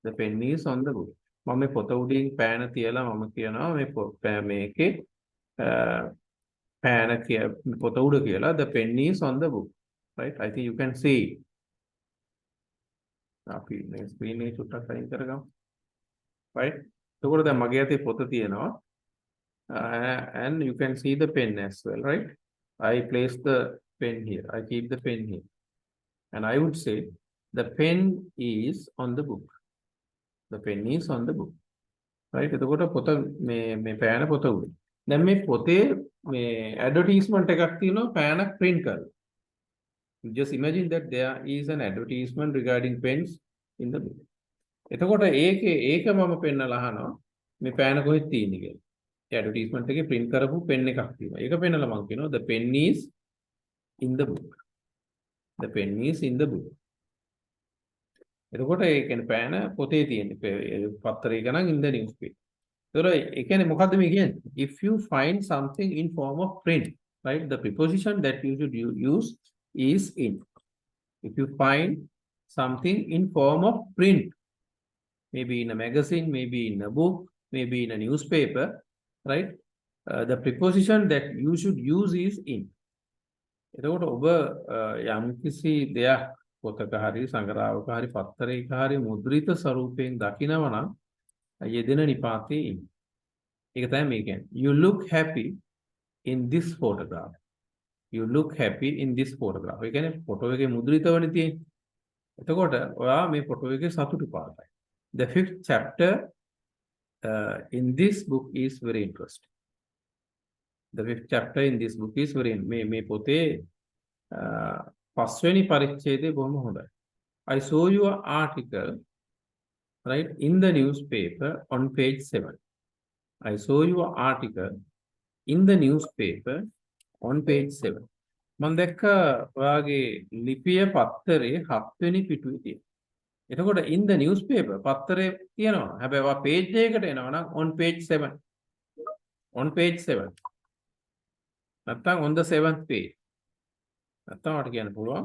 The pen is on the book. මම මේ පොත උඩින් පෑන තියලා මම කියනවා මේකේ පෑන පොත උඩ කියලා the pen is on the book. Right? I think you can see. අපි මේ ස්ක්‍රීන් එක චුට්ටක් අයින් කරගමු. Right? එතකොට දැන් මගේ අතේ පොත තියෙනවා. And you can see the pen as well, right? I place the pen here. I keep the pen here. And I would say the pen is on the book. The pen is on the book. Right? එතකොට පොත මේ පෑන පොත උඩ. දැන් මේ පොතේ මේ advertisement එකක් තියෙනවා පෑනක් print කරලා. Just imagine that there is an advertisement regarding pens in the book. එතකොට ඒක මම පෙන්නලා අහනවා මේ පෑන කොහෙද තියෙන්නේ කියලා. ඒ ඇඩ්වර්ටයිස්මන්ට් එකේ print කරපු pen එකක් තියෙනවා. ඒක පෙන්නලා මම කියනවා the pen is in the book. The pen is in the book. එතකොට ඒ කියන්නේ පෑන පොතේ තියෙන්නේ පත්තරයක නම් in the newspaper. එතකොට ඒ කියන්නේ මොකද්ද මේ කියන්නේ? If you find something in form of print, right? The preposition that you should use is in. If you find something in form of print, maybe in a magazine, maybe in a book, maybe in a newspaper, right? The preposition that you should use is in. එතකොට ඔබ යම්කිසි දෙයක් පොතක හරි සංග්‍රහයක හරි පත්තරයක හරි මුද්‍රිත ස්වරූපයෙන් දකිනවා නම් යෙදෙන නිපාතයේ in. ඒක තමයි මේ කියන්නේ. You look happy in this photograph. You look happy in this photograph. ඒ කියන්නේ ෆොටෝ එකේ මුද්‍රිතවනේ තියෙන්නේ. එතකොට ඔයා මේ ෆොටෝ එකේ සතුටු පාටයි. The fifth chapter in this book is very interesting. The fifth chapter in this book is very මේ පොතේ පස්වෙනි පරිච්ඡේදය බොහොම හොඳයි. I saw your article right in the newspaper on page 7. I saw your article in the newspaper on page 7. මම දැක්ක ඔයාගේ ලිපිය පත්තරේ 7 වෙනි පිටුවේ තියෙනවා. එතකොට in the newspaper පත්තරේ තියෙනවා. හැබැයි ඔයා page එකකට එනවා නම් on page 7. On page 7. නැත්නම් on the 7th page. නැත්නම් ඔයාට කියන්න පුළුවන්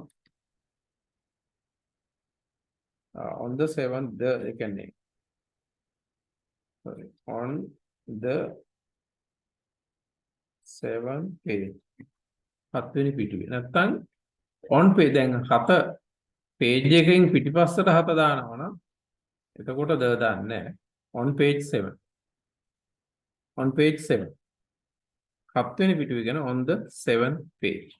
on the 7th ඒ කියන්නේ sorry on the 7th page. 7 වෙනි පිටුවේ. නැත්නම් on page දැන් 7 page එකකින් පිටිපස්සට 7 දානවා නම් එතකොට ද දාන්නේ නැහැ. On page 7. On page 7. 7 වෙනි පිටුවේ කියන on the 7th page.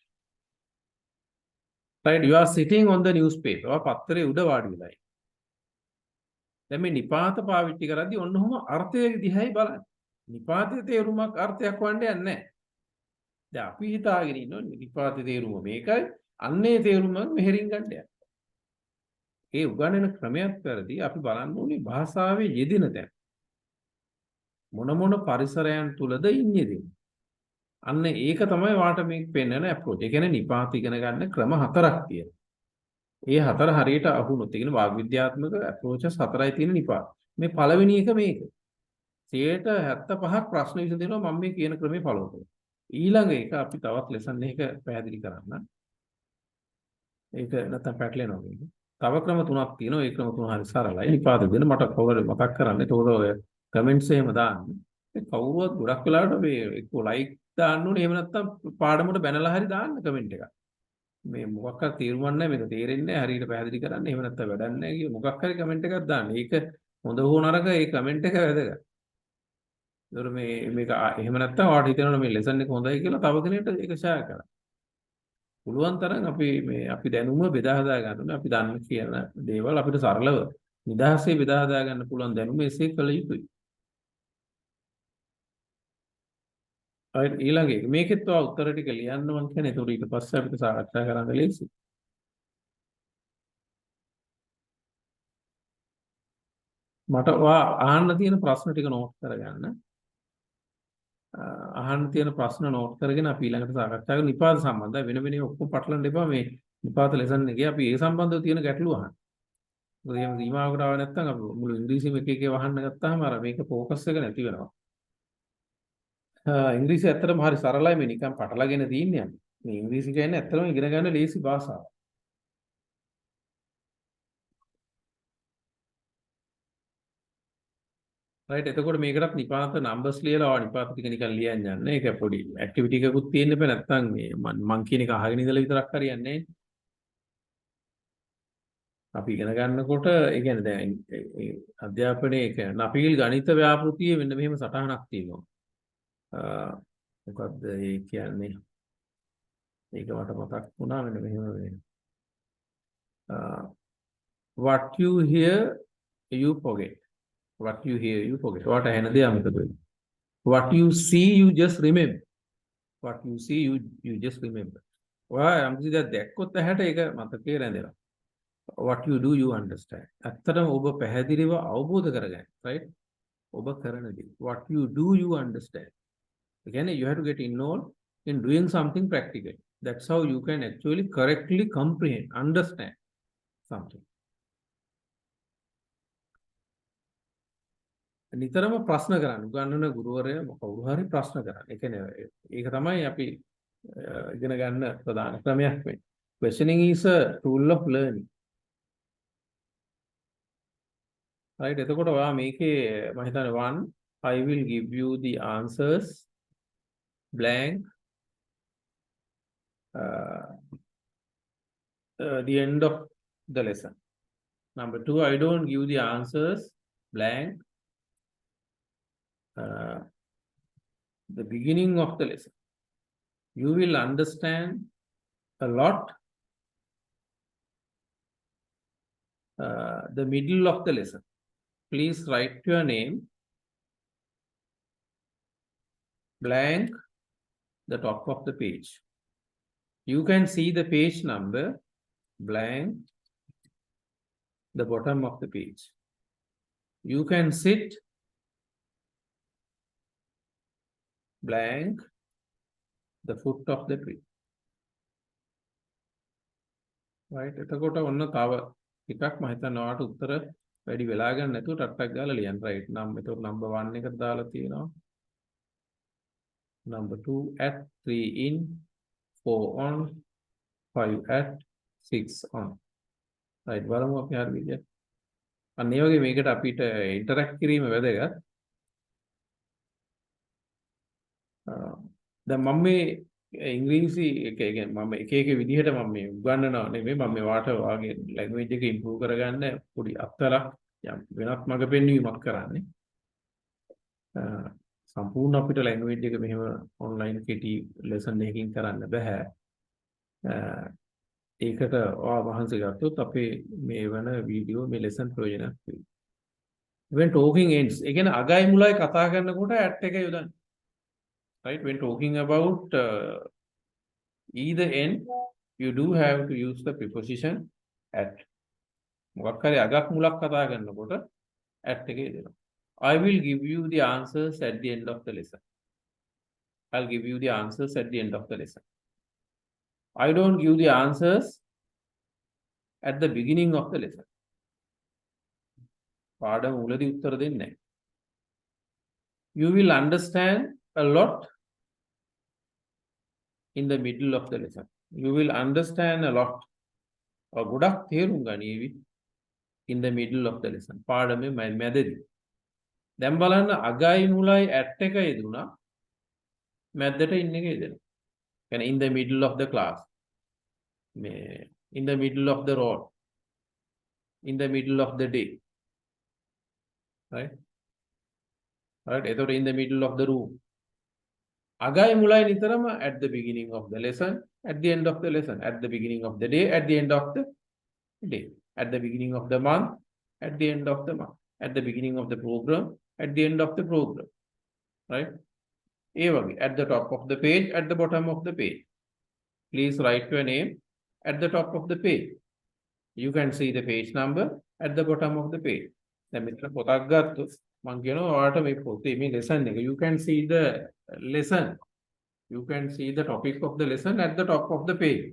Right, you are sitting on the newspaper. ඔයා පත්තරේ උඩ වාඩි වෙලා ඉන්නේ. දැන් මේ නිපාත පාවිච්චි කරද්දී ඔන්න ඔහොම අර්ථය දිහායි බලන්න. නිපාතයේ තේරුමක් අර්ථයක් වන්නේ නැහැ. දැන් අපි හිතාගෙන ඉන්නවා නිපාතයේ තේරුම මේකයි. අන්නේ තේරුම මෙහෙරින් ගන්න යනවා. ඒ උගන්වන ක්‍රමයක් පෙරදී අපි බලන්න ඕනේ භාෂාවේ යෙදෙන තැන්. මොන පරිසරයන් තුලද ඉන්නේ. අන්න ඒක තමයි වාට මේ පෙන්වන අප්‍රෝච්. ඒ කියන්නේ නිපාත ඉගෙන ගන්න ක්‍රම 4ක් තියෙනවා. ඒ 4 හරියට අහුනොත් ඒ කියන්නේ වාග් විද්‍යාත්මක අප්‍රෝචස් 4යි තියෙන නිපාත. මේ පළවෙනි එක මේක. 75ක් ප්‍රශ්න විසඳෙනවා මම මේ කියන ක්‍රමේ ෆලෝ කරලා. ඊළඟ එක අපි තවත් ලෙසන් එකක පැහැදිලි කරන්න. ඒක නැත්තම් පැටලෙනවා මේක. තව ක්‍රම 3ක් තියෙනවා. ඒ ක්‍රම 3 හරි සරලයි. නිපාත දෙන්න මට කවුරුද මතක් කරන්න. ඒක ඔය කමෙන්ට්ස් එහෙම දාන්න. ඒ කවුරුවත් ගොඩක් වෙලාවට මේ එක්ක ලයික් දාන්න ඕනේ. එහෙම නැත්තම් පාඩමකට බැනලා හරි දාන්න කමෙන්ට් එකක්. මේ මොකක් හරි තේරුම් ගන්න නැහැ මේක තේරෙන්නේ නැහැ හරියට පැහැදිලි කරන්න. එහෙම නැත්තම් වැඩක් නැහැ කිය මොකක් හරි කමෙන්ට් එකක් දාන්න. ඒක හොඳ හෝ නරක ඒ කමෙන්ට් එක වැදගත්. ඒතර මේක එහෙම නැත්තම් ඔයාලට හිතෙනවා මේ ලෙසන් එක හොඳයි කියලා තව කෙනෙක්ට ඒක ෂෙයා කරන්න. පුළුවන් තරම් අපි දැනුම බෙදා හදා ගන්න ඕනේ. අපි දන්න කියන දේවල් අපිට සරලව නිදහසේ බෙදා හදා ගන්න පුළුවන් දැනුම එසේ කළ යුතුයි. අය ඊළඟ එක මේකෙත් ඔය උත්තර ටික ලියන්න මම කියන්නේ. ඒතකොට ඊට පස්සේ අපිට සාකච්ඡා කරන්න ලේසි. මට ඔයා අහන්න තියෙන ප්‍රශ්න ටික නෝට් කරගන්න. අහන්න තියෙන ප්‍රශ්න නෝට් කරගෙන අපි ඊළඟට සාකච්ඡා කරමු. නිපාත සම්බන්ධයි වෙන වෙන ඔක්කොම පටලන්න එපා. මේ නිපාත ලෙසන් එකේ අපි ඒ සම්බන්ධව තියෙන ගැටලු අහන්න. මොකද එහෙම සීමාවකට ආව නැත්නම් අපි මුළු ඉංග්‍රීසිම එක එක වහන්න ගත්තාම අර මේක ફોකස් එක නැති වෙනවා. ඉංග්‍රීසි ඇත්තටම හරි සරලයි මේ නිකන් පටලගෙන තියන්නේ යන්නේ. මේ ඉංග්‍රීසි කියන්නේ ඇත්තටම ඉගෙන ගන්න ලේසි භාෂාවක්. රයිට් එතකොට මේකටත් නිපාත නම්බර්ස් ලියලා නිපාත ටික නිකන් ලියන්න යන්න. ඒක පොඩි ඇක්ටිවිටි එකකුත් තියෙන්න බෑ නැත්නම් මේ මං කියන එක අහගෙන ඉඳලා විතරක් හරියන්නේ නැහැ. අපි ඉගෙන ගන්නකොට ඒ කියන්නේ දැන් අධ්‍යාපනයේ නපීල් ගණිත ව්‍යාපෘතියේ මෙන්න මෙහෙම සටහනක් තියෙනවා. මොකක්ද ඒ කියන්නේ? ඒක මට මතක් වුණා මෙන්න මෙහෙම වෙන්නේ. What you hear you forget. What you hear you forget. What ඇහෙන දේ අමතක වෙනවා. What you see you just remember. What you see you just remember. ඔයා යම් කිසි දෙයක් දැක්කොත් ඇහැට ඒක මතකේ රැඳෙනවා. What you do you understand. ඇත්තටම ඔබ පැහැදිලිව අවබෝධ කරගන්න. right? ඔබ කරන දේ. What you do you understand. Again, you have to get involved in doing something practical. That's how you can actually correctly comprehend, understand something. නිතරම ප්‍රශ්න කරන්න. උගන්වන ගුරුවරයා කවුරු හරි ප්‍රශ්න කරන්න. ඒ කියන්නේ ඒක තමයි අපි ඉගෙන ගන්න ප්‍රධාන ක්‍රමයක් වෙන්නේ. Questioning is a tool of learning. Right? එතකොට ඔයා මේකේ මම හිතන්නේ 1 I will give you the answers blank the end of the lesson. Number 2, I don't give the answers blank the beginning of the lesson. You will understand a lot the middle of the lesson. Please write your name blank the top of the page. You can see the page number blank the bottom of the page. You can sit blank the foot of the tree. Right? එතකොට ඔන්න තව ටිකක් මම හිතනවා ඔයාලට උත්තර වැඩි වෙලා ගන්න නැතුව ටක් ගාලා ලියන්න. right? නම් එතකොට number 1 එක දාලා තියෙනවා. Number 2 at 3 in 4 on 5 at 6 on. right? බලමු අපි හරි විදියට. අන්න ඒ වගේ මේකට අපිට interact කිරීම වැදගත්. දැන් මම මේ ඉංග්‍රීසි එක මම එක විදිහට මම මේ උගන්වනවා නෙමෙයි මම මේ වාට වාගේ ලැන්ග්වේජ් එක ඉම්ප්‍රූව් කරගන්න පොඩි අත්තරක් යම් වෙනත් මඟ පෙන්වීමක් කරන්නේ. සම්පූර්ණ අපිට ලැන්ග්වේජ් එක මෙහෙම ඔන්ලයින් කෙටි ලෙසන් එකකින් කරන්න බෑ. ඒකට ඔයා වහන්සේ ගත්තොත් අපේ මේ වෙන වීඩියෝ මේ ලෙසන් ප්‍රයෝජනක් වෙයි. when talking ends ඒ කියන්නේ අගයි මුලයි කතා කරනකොට at එක යොදන්න. right? When talking about either end, you do have to use the preposition at. මොකක් හරි අගක් මුලක් කතා කරනකොට at එක යොදනවා. I will give you the answers at the end of the lesson. I'll give you the answers at the end of the lesson. I don't give the answers at the beginning of the lesson. පාඩම මුලදී උත්තර දෙන්නේ නැහැ. You will understand a lot in the middle of the lesson. You will understand a lot. ගොඩක් තේරුම් ගනීවි in the middle of the lesson. පාඩමේ මැදදී. දැන් බලන්න අගයි මුලයි at එක යෙදුණා. මැදට ඉන්න එක යෙදෙනවා. يعني in the middle of the class. මේ in the middle of the road. In the middle of the day. Right? Right? එතකොට in the middle of the room. අගයි මුලයි නිතරම at the beginning of the lesson, at the end of the lesson, at the beginning of the day, at the end of the day, at the beginning of the month, at the end of the month, at the beginning of the program, at the end of the program. Right? ඒ වගේ at the top of the page, at the bottom of the page. Please write your name at the top of the page. You can see the page number at the bottom of the page. දැන් මෙතන පොතක් ගත්තොත් මම කියනවා ඔයාලට මේ පොතේ මේ lesson එක you can see the lesson. You can see the topic of the lesson at the top of the page.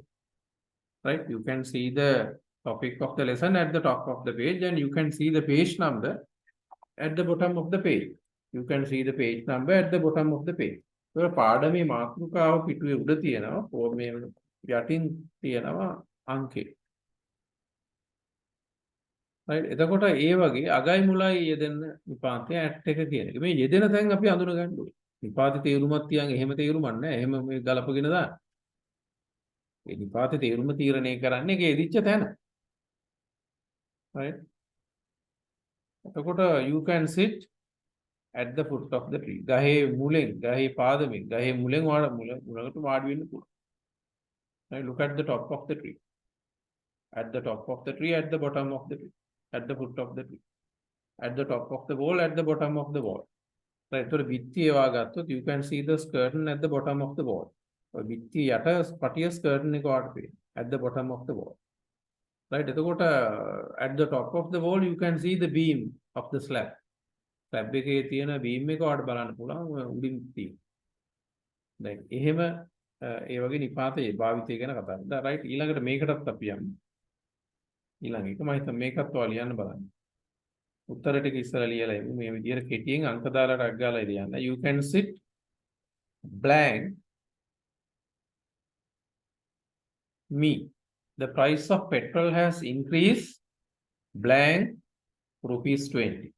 Right? You can see the topic of the lesson at the top of the page and you can see the page number at the bottom of the page. You can see the page number at the bottom of the page. So පාඩමේ මාතෘකාව පිටුවේ උඩ තියෙනවා. මේ යටින් තියෙනවා අංකේ. right? එතකොට ඒ වගේ අගයි මුලයි යෙදෙන නිපාතය at එක කියන එක. මේ යෙදෙන තැන් අපි අඳුන ගන්න ඕනේ. නිපාතේ තේරුමක් තියන් එහෙම තේරුමක් නැහැ. එහෙම මේ ගලපගෙන දාන්න. ඒ නිපාතේ තේරුම තීරණය කරන්නේ ඒක යෙදිච්ච තැන. right? එතකොට you can sit at the foot of the tree. ගහේ මුලෙන්, ගහේ පාදමින්, ගහේ මුලෙන් මුලකට වාඩි වෙන්න පුළුවන්. right? Look at the top of the tree. At the top of the tree, at the bottom of the tree, at the foot of the tree, at the top of the wall, at the bottom of the wall. right? So බිත්තිය වාගත්තොත් you can see the curtain at the bottom of the wall. ඔය බිත්තිය යට පටිය curtain එක වාට පේනවා at the bottom of the wall. right? එතකොට at the top of the wall you can see the beam of the slab. slab එකේ තියෙන beam එක වාට බලන්න පුළුවන් උඩින් තියෙන. දැන් එහෙම ඒ වගේ නිපාතයේ භාවිතය ගැන කතා කරනවා. right? ඊළඟට මේකටත් අපි යමු. ඊළඟ එක මම හිතන්නේ මේකත් ඔයාලා ලියන්න බලන්න. උත්තර ටික ඉස්සරලා ලියලා ඉමු. මේ විදිහට කෙටියෙන් අංක දාලා ටක් ගාලා ලියන්න. You can sit blank me The price of petrol has increased blank rupees 20.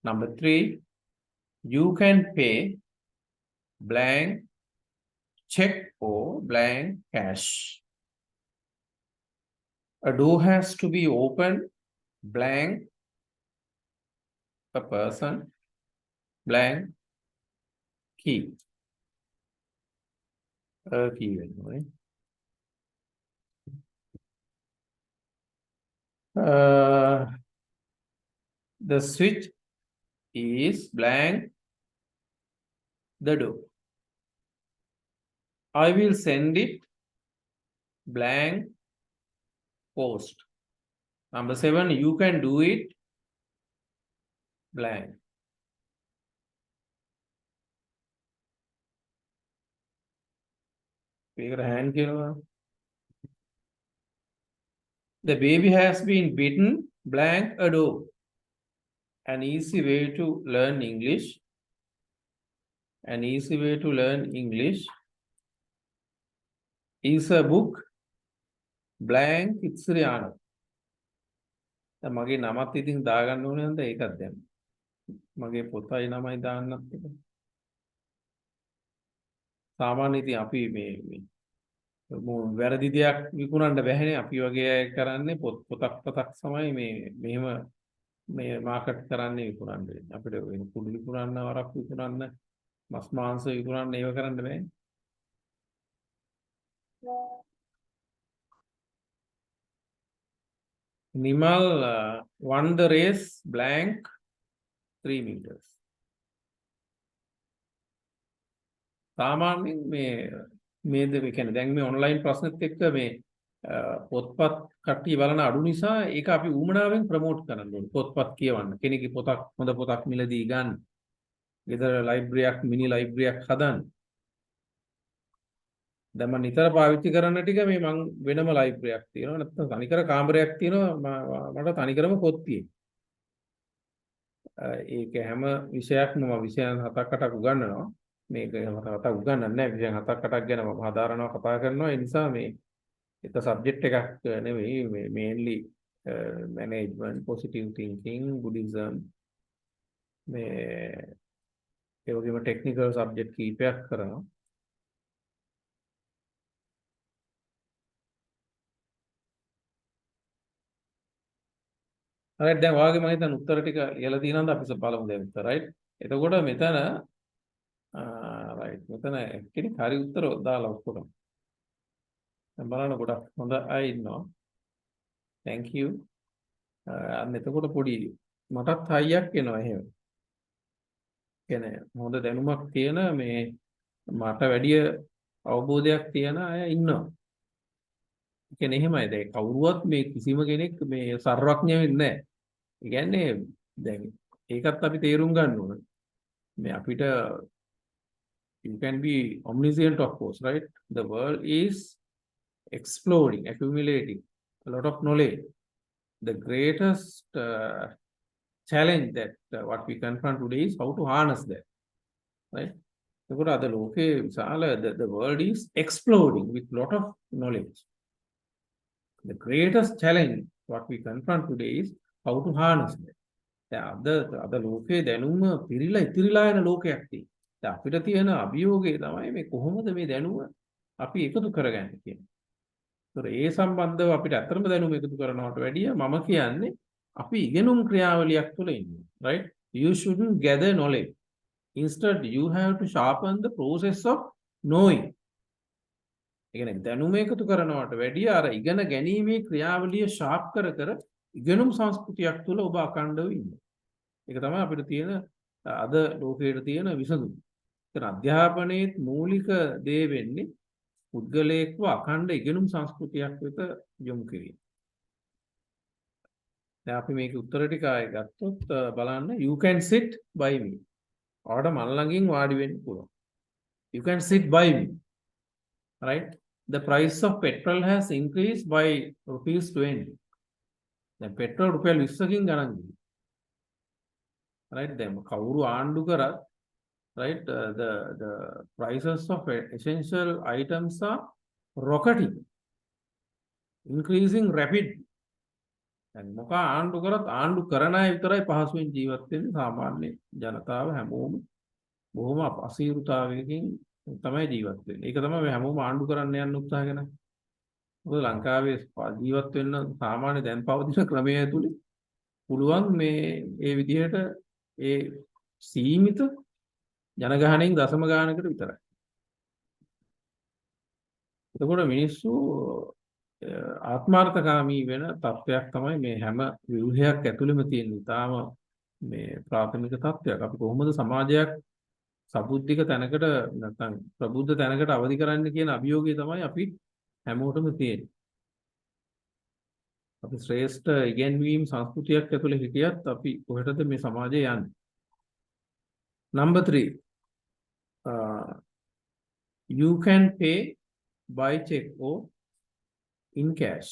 Number 3, you can pay blank check or blank cash. A door has to be opened blank a person blank key. Key anyway. The switch is blank the door. I will send it blank post. Number 7, you can do it blank. Hand. The baby has been bitten blank a door. An easy way to learn English. An easy way to learn English is a book blank Kithsiri Ananda. මගේ නමත් ඉතින් දාගන්න ඕනේ නැන්ද ඒකත් දැන් මගේ පොතයි නමයි දාන්නත් එක සාමාන්‍ය ඉතින් අපි මේ වැරදි දෙයක් විකුණන්න බැහැනේ අපි වගේ අය කරන්නේ පොතක් තමයි මේ මෙහෙම මේ මාකට් කරන්නේ විකුණන්න අපිට වෙන කුඩු විකුණන්න වරක් විකුණන්න මස් මාංශ විකුණන්න ඒව කරන්න බෑ Nimal won the race blank 3 meters. සාමාන්‍යයෙන් මේ කියන්නේ දැන් මේ ඔන්ලයින් ප්‍රශ්නෙත් එක්ක මේ පොත්පත් කට්ටිය බලන අඩු නිසා ඒක අපි ඌමනාවෙන් ප්‍රොමෝට් කරන්න ඕනේ. පොත්පත් කියවන්න. කෙනෙක්ගේ පොතක් හොඳ පොතක් මිලදී ගන්න. ගෙදර ලයිබ්‍රරියක් මිනි ලයිබ්‍රරියක් හදන්න. දැන් මම නිතර පාවිච්චි කරන ටික මේ මං වෙනම ලයිබ්‍රරියක් තියෙනවා නැත්නම් තනිකර කාමරයක් තියෙනවා මට තනිකරම පොත් තියෙනවා ඒක හැම විෂයක්ම මම විෂයන් 7-8ක් උගන්වනවා මේක 7-8ක් උගන්වන්නේ නැහැ විෂයන් 7-8ක් ගැන මම හදාරනවා කතා කරනවා ඒ නිසා මේ එක සබ්ජෙක්ට් එකක් නෙවෙයි මේ mainly management positive thinking buddhism මේ ඒ වගේම ටෙක්නිකල් සබ්ජෙක්ට් කීපයක් කරනවා right දැන් ඔයාගේ මම හිතන උත්තර ටික ලියලා තියෙනවද අපි බලමු දැන් උත්තර right එතකොට මෙතන right මෙතන කෙනෙක් හරි උත්තර දාලා ඔක්කොටම දැන් බලන්න ගොඩක් හොඳ අය ඉන්නවා thank you අන්න එතකොට පොඩි මටත් හයියක් එනවා එහෙම කියන්නේ හොඳ දැනුමක් තියෙන මේ මට වැඩි අවබෝධයක් තියෙන අය ඉන්නවා කියන්නේ එහෙමයි දැන් කවුරුවත් මේ කිසිම කෙනෙක් මේ සර්වඥ වෙන්නේ නැහැ ඒ කියන්නේ දැන් ඒකත් අපි තේරුම් ගන්න ඕන. මේ අපිට you can be omniscient of course right the world is exploding accumulating a lot of knowledge the greatest challenge that what we confront today is how to harness that right එතකොට අද ලෝකේ විශාල the world is exploding with lot of knowledge the greatest challenge what we confront today is how to harness that. දැන් අද ලෝකයේ දැනුම පිරීලා ඉතිරිලා යන ලෝකයක් තියෙනවා. දැන් අපිට තියෙන අභියෝගය තමයි මේ කොහොමද මේ දැනුම අපි එකතු කරගන්නේ කියන්නේ. ඒතර ඒ සම්බන්ධව අපිට අතරම දැනුම එකතු කරනවට වැඩිය මම කියන්නේ අපි ඉගෙනුම් ක්‍රියාවලියක් තුළ ඉන්නේ. Right? You shouldn't gather knowledge. Instead you have to sharpen the process of knowing. ඒ කියන්නේ දැනුම එකතු කරනවට වැඩිය අර ඉගෙන ගැනීමේ ක්‍රියාවලිය ෂාප් කර ඉගෙනුම් සංස්කෘතියක් තුළ ඔබ අඛණ්ඩව ඉන්නේ. ඒක තමයි අපිට තියෙන අද ලෝකයේ තියෙන විසඳුම. ඒතර අධ්‍යාපනයේ මූලික දේ වෙන්නේ පුද්ගලයෙක්ව අඛණ්ඩ ඉගෙනුම් සංස්කෘතියක් වෙත යොමු කිරීම. දැන් අපි මේකේ උත්තර ටික ආයෙ ගත්තොත් බලන්න you can sit by me. ඔයාලට මන් ළඟින් වාඩි වෙන්න පුළුවන්. You can sit by me. Right? The price of petrol has increased by rupees 20. දැන් පෙට්‍රල් රුපියල් 20කින් ගණන් ගිහින් right දැන් කවුරු ආණ්ඩු කරත් right the prices of essential items are rocketing increasing rapid. දැන් මොකක් ආණ්ඩු කරත් ආණ්ඩු කරන අය විතරයි පහසුවෙන් ජීවත් වෙන්නේ. සාමාන්‍ය ජනතාව හැමෝම බොහොම අසීරුතාවයකින් තමයි ජීවත් වෙන්නේ. ඒක තමයි මේ හැමෝම ආණ්ඩු කරන්න යන්න උත්සාහ කරන්නේ. මොකද ලංකාවේ ජීවත් වෙන්න සාමාන්‍ය දැන් පවතින ක්‍රමය ඇතුලේ පුළුවන් මේ ඒ විදිහට ඒ සීමිත ජනගහණයෙන් දශම ගානකට විතරයි. එතකොට මිනිස්සු ආත්මාර්ථකාමී වෙන තත්ත්වයක් තමයි මේ හැම ව්‍යුහයක් ඇතුළෙම තියෙන ඉතාම මේ ප්‍රාථමික තත්ත්වයක්. අපි කොහොමද සමාජයක් සබුද්ධික තැනකට නැත්නම් ප්‍රබුද්ධ තැනකට අවදි කරන්න කියන අභියෝගය තමයි අපි හැමෝටම තියෙන්නේ. අපි ශ්‍රේෂ්ඨ ඉගෙනවීම් සංස්කෘතියක් ඇතුළේ හිටියත් අපි කොහෙටද මේ සමාජය යන්නේ? Number 3, you can pay by check or in cash.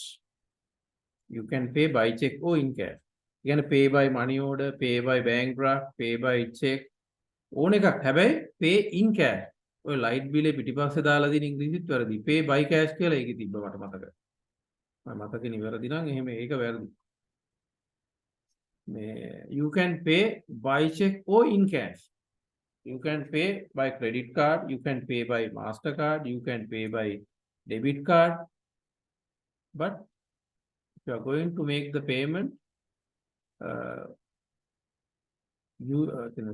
You can pay by check or in cash. You can pay by money order, pay by bank draft, pay by check. ඕන එකක්. හැබැයි pay in cash. ඔය light bill එක පිටිපස්සේ දාලා තියෙන ඉංග්‍රීසිත් වැරදි. pay by cash කියලා ඒකේ තිබ්බ මට මතකයි. මම මතකේ නිවැරදි නම් එහෙම ඒක වැරදි. You can pay by check or in cash. You can pay by credit card, you can pay by MasterCard, you can pay by debit card. But if you are going to make the payment,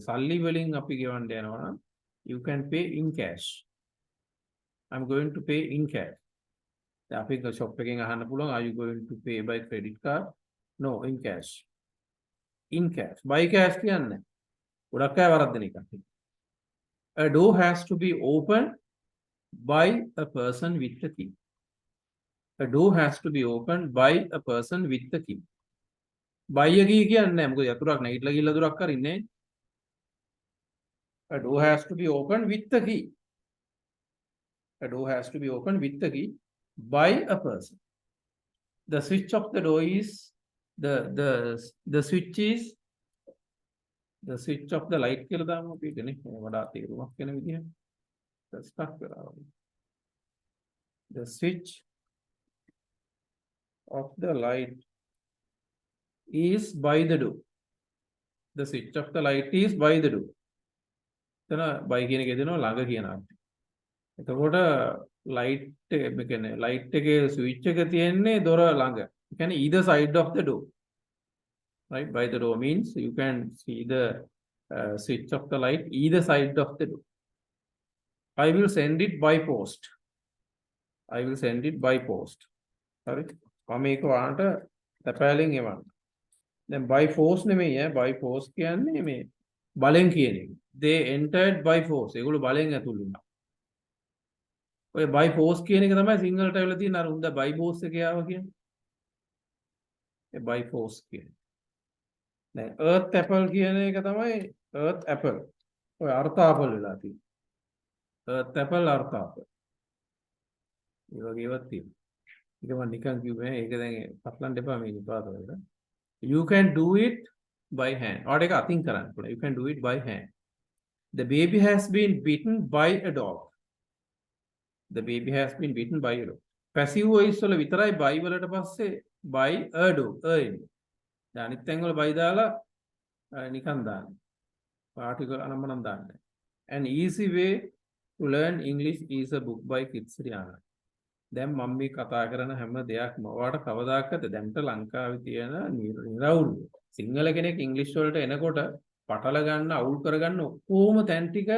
සල්ලි වලින් අපි ගෙවන්න යනවා නම් you can pay in cash. I'm going to pay in cash. දැන් අපි shop එකෙන් අහන්න පුළුවන්, are you going to pay by credit card? No, in cash. In cash. By cash කියන්නේ ගොඩක් අය වරද්දන එකක්. A door has to be opened by a person with the key. A door has to be opened by a person with the key. By a key කියන්නේ නැහැ. මොකද යතුරක් නැගිටලා ගිහලා දුරක් කරින්නේ. A door has to be opened with the key. A door has to be opened with the key by a person. The switch of the door is the switch is the switch of the light කියලා දාමු අපි ඉතනේ වඩා තේරුමක් වෙන විදිහට. Stuck කරනවා. The switch of the light is by the door. The switch of the light is by the door. එතන by කියන එකේ දෙනවා ළඟ කියන අර්ථය. එතකොට light එක කියන්නේ light එකේ switch එක තියෙන්නේ දොර ළඟ. ඒ කියන්නේ either side of the door. Right, by the door means you can see the switch of the light either side of the door. I will send it by post. I will send it by post. Sorry, මම මේක වහන්ට තැපෑලෙන් එවන්න. දැන් by force නෙමෙයි by force කියන්නේ මේ බලෙන් කියන එක. They entered by force. ඒගොල්ලෝ බලෙන් ඇතුළු වුණා. ඔය by force කියන එක තමයි සිංහලට ඇවිල්ලා තියෙන අර උන්ද by force එකේ ආව කියන්නේ. ඒ by force කියන්නේ. දැන් earth apple කියන එක තමයි earth apple. ඔය අර්ථාපල් වෙලා තියෙන්නේ. earth apple අර්ථාපල්. ඒ වගේ ඒවා තියෙනවා. ඒක මම නිකන් කිව්වේ ඒක දැන් පටලන්න එපා මේ නිපාත වලට. You can do it by hand. ඔයාලට ඒක අතින් කරන්න පුළුවන්. You can do it by hand. The baby has been bitten by a dog. The baby has been bitten by a dog. Passive voice වල විතරයි by වලට පස්සේ by a dog එන්නේ. දැන් අනිත් තැන් වල by දාලා නිකන් දාන්න. ආටිකල් අනම්මනම් දාන්න. An easy way to learn English is a book by Kithsiri Ananda. දැන් මම මේ කතා කරන හැම දෙයක්ම ඔයාලට කවදාකද දැන්ට ලංකාවේ තියෙන නිරවුල් සිංහල කෙනෙක් ඉංග්‍රීසි වලට එනකොට පටල ගන්න අවුල් කරගන්න ඔක්කොම තැන් ටික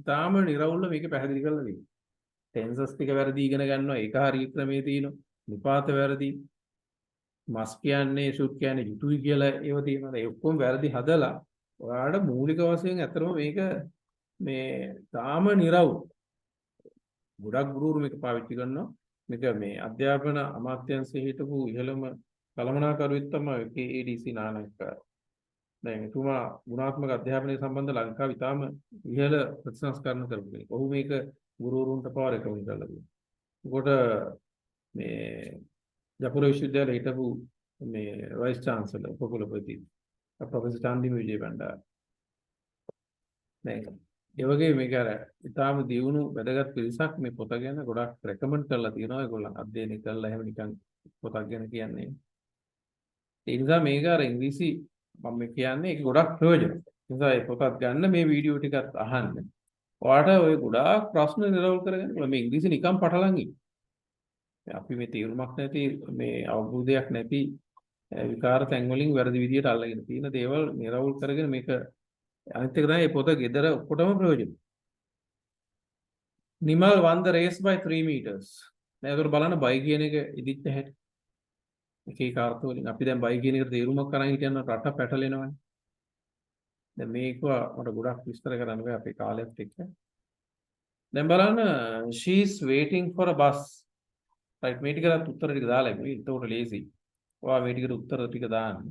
තාම නිරවුල්ව මේක පැහැදිලි කරලා දෙනවා. ටෙන්සස් ටික වැරදි ඉගෙන ගන්නවා ඒක හරිය ක්‍රමයේ තියෙනවා. නිපාත වැරදි. මස් කියන්නේ ෂුට් කියන්නේ යුතුයි කියලා ඒව තියෙනවා. ඒ ඔක්කොම වැරදි හදලා ඔයාලට මූලික වශයෙන් අතරම මේක මේ තාම නිරවුල්. ගොඩක් ගුරුවරු මේක පාවිච්චි කරනවා. මේක මේ අධ්‍යාපන අමාත්‍යාංශයේ හිටපු ඉහළම කළමනාකරුවෙක් තමයි KADC නානක. දැන් එතුමා ගුණාත්මක අධ්‍යාපනය සම්බන්ධ ලංකාවේ ඉතාම ඉහළ ප්‍රතිසංස්කරණ කරපු කෙනෙක්. ඔහු මේක ගුරුවරුන්ට පාර රෙකමන්ඩ් කරලා දෙනවා. ඒකට මේ ජපුර විශ්වවිද්‍යාලයේ හිටපු මේ වයිස් චාන්සලර් උපකුලපති ප්‍රොෆෙසර් චන්දිම විජේ බණ්ඩාර. දැන් ඒ වගේ මේක අර ඉතාලම දියුණු වැදගත් පිරිසක් මේ පොත ගැන ගොඩක් රෙකමන්ඩ් කරලා තියෙනවා. ඒගොල්ලන් අධ්‍යයනය කරලා එහෙම නිකන් පොතක් ගැන කියන්නේ. ඒ නිසා මේක අර ඉංග්‍රීසි මම කියන්නේ ඒක ගොඩක් ප්‍රයෝජනවත්. ඒ නිසා ඒ පොතක් ගන්න මේ වීඩියෝ ටිකත් අහන්න. ඔයාලට ওই ගොඩාක් ප්‍රශ්න නිරවුල් කරගන්න මේ ඉංග්‍රීසි නිකන් පටලන් ඉන්නේ. අපි මේ තීරුමක් නැති මේ අවබෝධයක් නැති විකාර තැන් වලින් වැරදි විදියට අල්ලගෙන තියෙන දේවල් නිරවුල් කරගෙන මේක අනිත් එක තමයි මේ පොත gedara ඔක්කොටම ප්‍රයෝජන. Nimal won the race by 3 meters. දැන් ඒකට බලන්න බයි කියන එක ඉදිච්ච හැටි. එක එක අර්ථ වලින් අපි දැන් බයි කියන එකට තේරුමක් කරන් හිටියන රට පැටලෙනවනේ. දැන් මේක මට ගොඩක් විස්තර කරන්න බෑ අපේ කාලෙත් එක්ක. දැන් බලන්න she is waiting for a bus. right මේ ටිකට උත්තර ටික දාලා ඉන්නේ. ඒකට ලේසි. ඔයා මේ ටිකට උත්තර ටික දාන්න.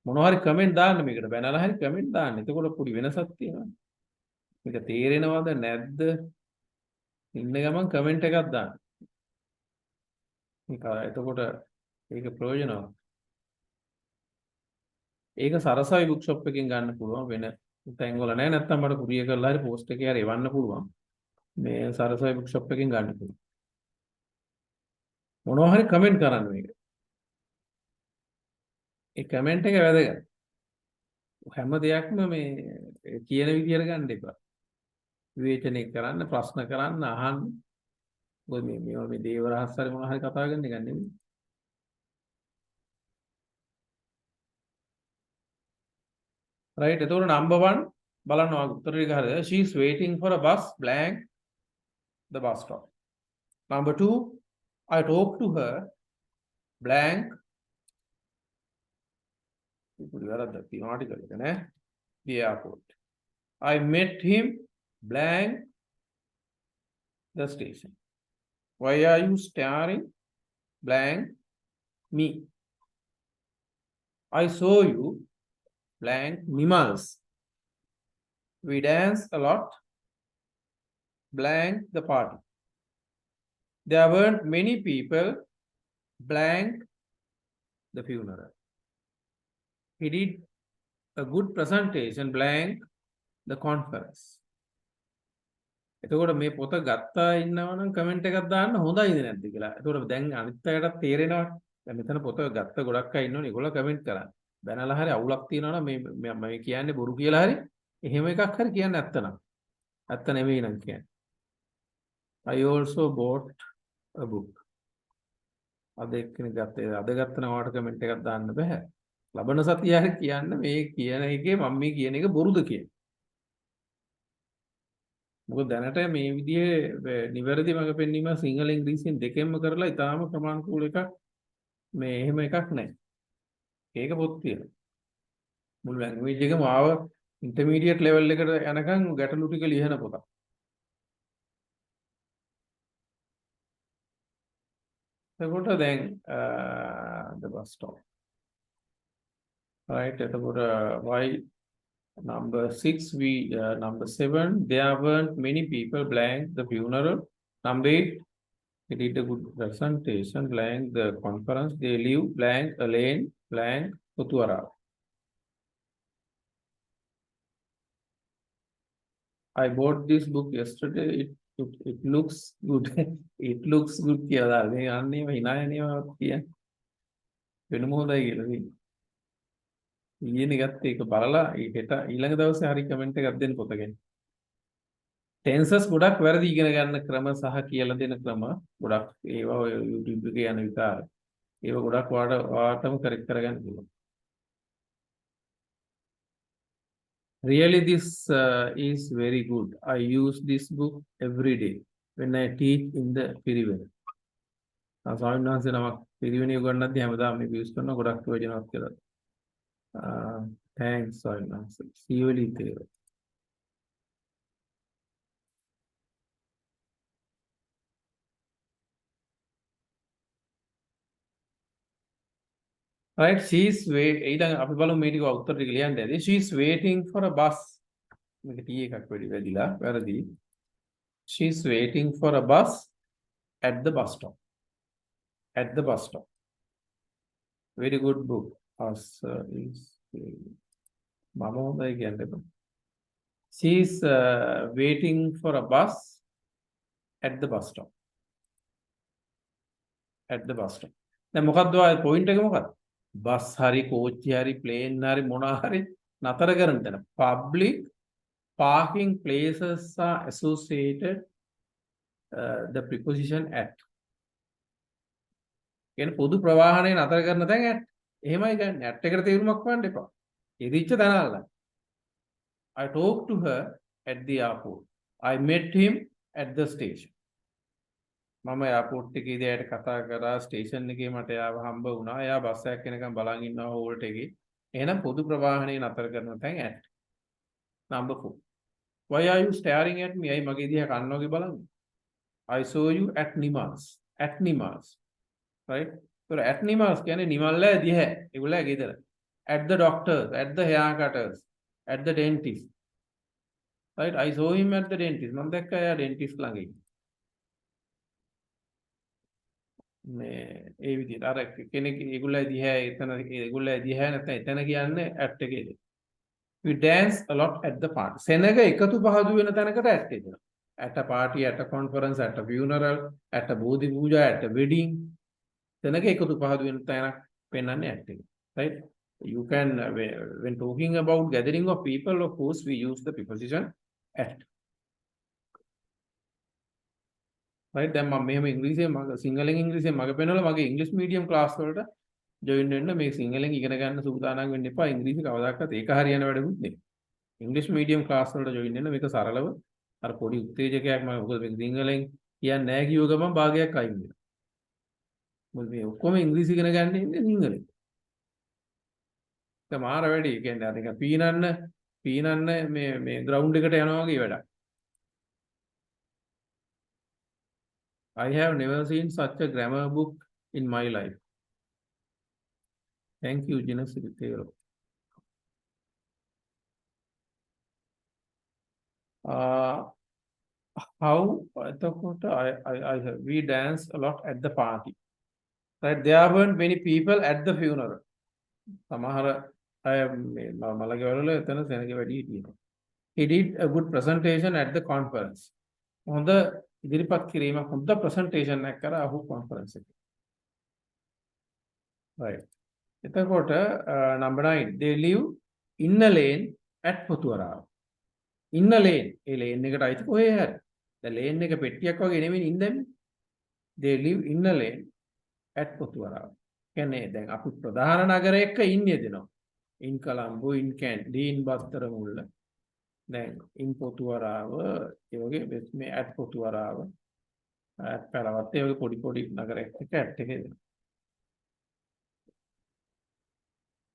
මොනවා හරි කමෙන්ට් දාන්න මේකට. බැනලා හරි කමෙන්ට් දාන්න. එතකොට පොඩි වෙනසක් තියෙනවා. මේක තේරෙනවද නැද්ද? ඉන්න ගමන් කමෙන්ට් එකක් දාන්න. මේක එතකොට ඒක ප්‍රයෝජනවත්. ඒක සරසවි බුක් ෂොප් එකකින් ගන්න පුළුවන් වෙන තැන් වල නෑ. නැත්තම් මට කුරියර් කරලා හරි පෝස්ට් එකේ හරි එවන්න පුළුවන්. මේ සරසවි බුක් ෂොප් එකකින් ගන්න පුළුවන්. මොනවා හරි කමෙන්ට් කරන්න මේක. ඒ කමෙන්ට් එක වැදගත්. හැම දෙයක්ම මේ කියන විදියට ගන්න එපා. විවේචනය කරන්න, ප්‍රශ්න කරන්න, අහන්න. මොකද මේ දේව රහස් හරි මොනවා හරි කතා කරන්න එක නෙමෙයි. right එතකොට number 1 බලන්න ඔය උත්තර ටික හරියද? she is waiting for a bus blank the bus stop. number 2 I talked to her blank ඉතින් වැරද්දක් තියෙනවා ආටිකල් එක නේ. the airport. I met him blank the station. Why are you staring blank me? I saw you blank Nimals. We danced a lot blank the party. There weren't many people blank the funeral. He did a good presentation blank the conference. එතකොට මේ පොත ගත්තා ඉන්නවා නම් comment එකක් දාන්න හොඳයිද නැද්ද කියලා. එතකොට දැන් අනිත් අයටත් තේරෙනවා. දැන් මෙතන පොත ගත්ත ගොඩක් අය ඉන්නෝනේ. ඒගොල්ලෝ කමෙන්ට් කරා. බැනලා හරි අවුලක් තියෙනවා නම් මේ කියන්නේ බොරු කියලා හරි එහෙම එකක් හරි කියන්නේ නැත්තනම්. නැත්ත නෙමෙයි නම් කියන්නේ. I also bought a book. අද එක්කෙනෙක් ගත්තේ අද ගත්තන වාට කමෙන්ට් එකක් දාන්න බෑ. ලබන සතිය හරි කියන්න මේ කියන එකේ මම මේ කියන එක බොරුද කියලා. මොකද දැනට මේ විදිහේ නිවැරදි මඟ පෙන්වීම සිංහල ඉංග්‍රීසියෙන් දෙකෙන්ම කරලා ඉතාලම ප්‍රමාණිකූල එකක් මේ එහෙම එකක් නැහැ. ඒක පොත් තියෙනවා. මුළු ලැන්ග්වේජ් එකම ආව ඉන්ටර්මීඩියට් ලෙවල් එකට යනකම් ගැටලු ටික ලියන පොතක්. එතකොට දැන් the bus stop. right එතකොට why number 6 we number 7 there weren't many people blank the funeral. number 8 he did a good presentation blank the conference. They live blank Elaine blank Utuara. I bought this book yesterday. It looks good. It looks good කියලා මේ අන්නේ හිනායනේම කියන්නේ වෙන මොහොතයි කියලා තියෙන්නේ. ඊයේ ගත්ත එක බලලා හෙට ඊළඟ දවසේ හරි කමෙන්ට් එකක් දෙන්න පොත ගැන. ටෙන්සස් ගොඩක් වැරදි ඉගෙන ගන්න ක්‍රම සහ කියලා දෙන ක්‍රම ගොඩක් ඒවා ඔය YouTube එකේ යන විකාර. ඒවා ගොඩක් ඔයාටම කරෙක්ට් කරගන්න පුළුවන්. Really this is very good. I use this book every day when I teach in the Piriven. ස්වාමීන් වහන්සේ නමක් පිරිවෙනේ උගන්වද්දී හැමදාම මේක යූස් කරනවා ගොඩක් ප්‍රයෝජනවත් කියලා. Thanks ස්වාමීන් වහන්සේ. සීවලි තේර. right she's ඊළඟ අපි බලමු මේ ටික උත්තර ටික ලියන්න ඇති. she is waiting for a bus. මේක T එකක් වෙඩි වැදිලා වැරදි. she is waiting for a bus at the bus stop. At the bus stop. Very good book. As is mama hondai කියන්න එපා. she is waiting for a bus at the bus stop. At the bus stop. දැන් මොකක්ද ඔය point එක මොකක්ද? Bus හරි කෝච්චි හරි plane හරි මොනවා හරි නතර කරන තැන public parking places are associated the preposition at. කියන්නේ පොදු ප්‍රවාහනය නතර කරන තැන් at. එහෙමයි ගන්න. at එකට තේරුමක් හොයන්න එපා. ඉදිච්ච තැන අල්ලන්න. I talked to her at the airport. I met him at the station. මම එයාපෝට් එකේදී එයාට කතා කරා ස්ටේෂන් එකේ මට එයාව හම්බ වුණා. එයා බස් එකක් එනකම් බලන් ඉන්නවා හෝල්ට් එකේ. එහෙනම් පොදු ප්‍රවාහනය නතර කරන තැන් at. Number 4. Why are you staring at me? ඇයි මගේ දිහා කන්න වගේ බලන්නේ? I saw you at Nimas. At Nimas. Right? So at Nimas කියන්නේ නිමල්ල දිහා. ඒගොල්ලෝ ගෙදර. At the doctors, at the hair cutters, at the dentist. Right? I saw him at the dentist. මම දැක්කා එයා dentist ළඟ ඉන්නේ. මේ ඒ විදිහට අර කෙනෙක් ඒගොල්ලෝ දිහා එතන ඒගොල්ලෝ දිහා නැත්නම් එතන කියන්නේ at එකේද. We dance a lot at the party. සෙනග එකතු පහදු වෙන තැනකට at එකේද. At a party, at a conference, at a funeral, at a bodhi puja, at a wedding. සෙනග එකතු පහදු වෙන තැනක් පෙන්වන්නේ at එක. Right? You can when talking about gathering of people, of course we use the preposition at. Right? දැන් මම මෙහෙම ඉංග්‍රීසියෙන් මම සිංහලෙන් ඉංග්‍රීසියෙන් මග පෙන්නලා මගේ ඉංග්‍රීසි මීඩියම් ක්ලාස් වලට ජොයින් වෙන්න මේ සිංහලෙන් ඉගෙන ගන්න සූදානම් වෙන්න එපා. ඉංග්‍රීසි කවදාකවත් ඒක හරියන වැඩකුත් නෙමෙයි. ඉංග්‍රීසි මීඩියම් ක්ලාස් වලට ජොයින් වෙන්න මේක සරලව අර පොඩි උත්තේජකයක් මම මොකද මේක සිංහලෙන් කියන්නේ නැහැ කිව්ව ගමන් භාගයක් අයින් වෙනවා. මොකද මේ ඔක්කොම ඉංග්‍රීසි ඉගෙන ගන්න ඉන්නේ සිංහලෙන්. ඒක මාර වැඩි. ඒ කියන්නේ අර නිකන් පීනන්න මේ ග්‍රවුන්ඩ් එකට යනවා වගේ වැඩක්. I have never seen such a grammar book in my life. Thank you, Kithsiri Ananda. How we dance a lot at the party. Right? There weren't many people at the funeral. සමහර අය මලගේ වල එතන සෙනග වැඩි හිටියා. He did a good presentation at the conference. හොඳ ඉදිරිපත් කිරීමක් හොඳ presentation එකක් කරා අහු conference එකේ. Right. එතකොට number 9 they live in a lane at පොතුවරාව. in a lane A lane එකට අයිති කොහේ හැරි. දැන් lane එක පෙට්ටියක් වගේ නෙමෙයි ඉඳන්නේ. they live in a lane at පොතුවරාව. කියන්නේ දැන් අපි ප්‍රධාන නගරයක ඉන්නේ දෙනවා. in Colombo, in Kandy, in බස්තරමුල්ල. දැන් in පොතුවරාව ඒ වගේ මේ at පොතුවරාව at පළවත්ත ඒ වගේ පොඩි නගරයක at එකේ දෙනවා.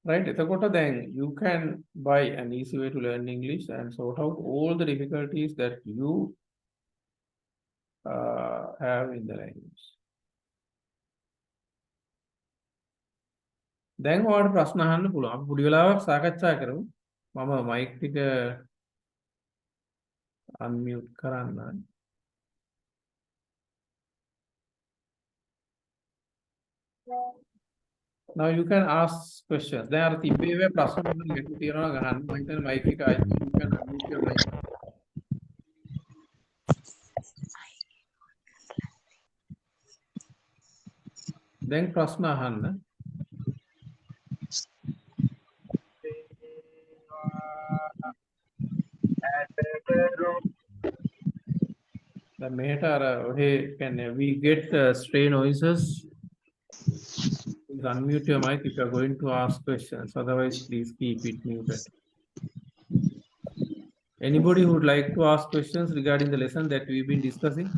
Right? එතකොට දැන් you can buy an easy way to learn English and sort out all the difficulties that you have in the language. දැන් ඔයාලට ප්‍රශ්න අහන්න පුළුවන්. අපි පොඩි වෙලාවක් සාකච්ඡා කරමු. මම මයික් ටික අන්මියුට් කරන්න. Now you can ask questions. දැන් අර තිබ්බේ වේ ප්‍රශ්න මොකද ගැටු තියනවා ගහන්න. මම හිතන්නේ මයික් එක අයිති. You can unmute your mic. දැන් ප්‍රශ්න අහන්න. දැන් මෙහෙට අර ඔහේ කියන්නේ we get stray noises. Please unmute your mic if you are going to ask questions. Otherwise, please keep it muted. Anybody who would like to ask questions regarding the lesson that we've been discussing?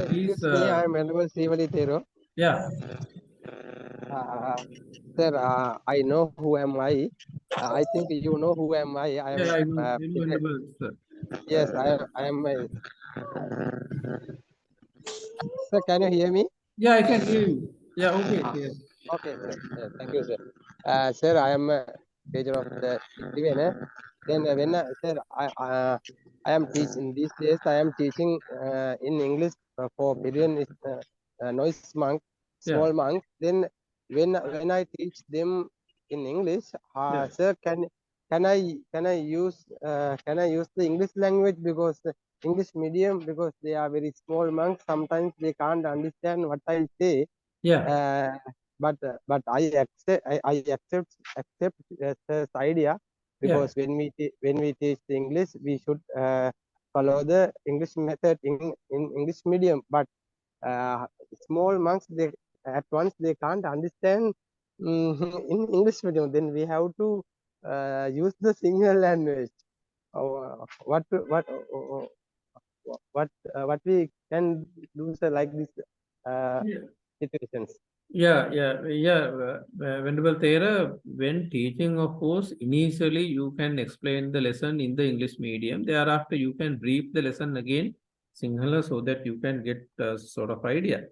Please. I am Melville Sivali Thero. Yeah. Sir, I know who am I. I think you know who am I. I am. Yeah, I know. Sir. Yes, I am. Sir, can you hear me? Yeah, I can hear you. Yeah, okay. Yeah. Okay, sir. Thank you, sir. Sir, I am a teacher of the Divine. Then when sir, I am teaching these days. I am teaching in English for billion noise monk, small monk. Then when I teach them in English, sir, can I use the English language because English medium because they are very small monks. Sometimes they can't understand what I say. Yeah, But I accept this idea yeah, because when we teach the English, we should follow the English method in English medium. But uh, small monks, they at once they can't understand in English medium. Then we have to use the single language. What we can do so like this uh, yeah. situations. Venerable Thera, when teaching, of course, initially you can explain the lesson in the English medium. Thereafter, you can brief the lesson again Sinhala so that you can get a sort of idea.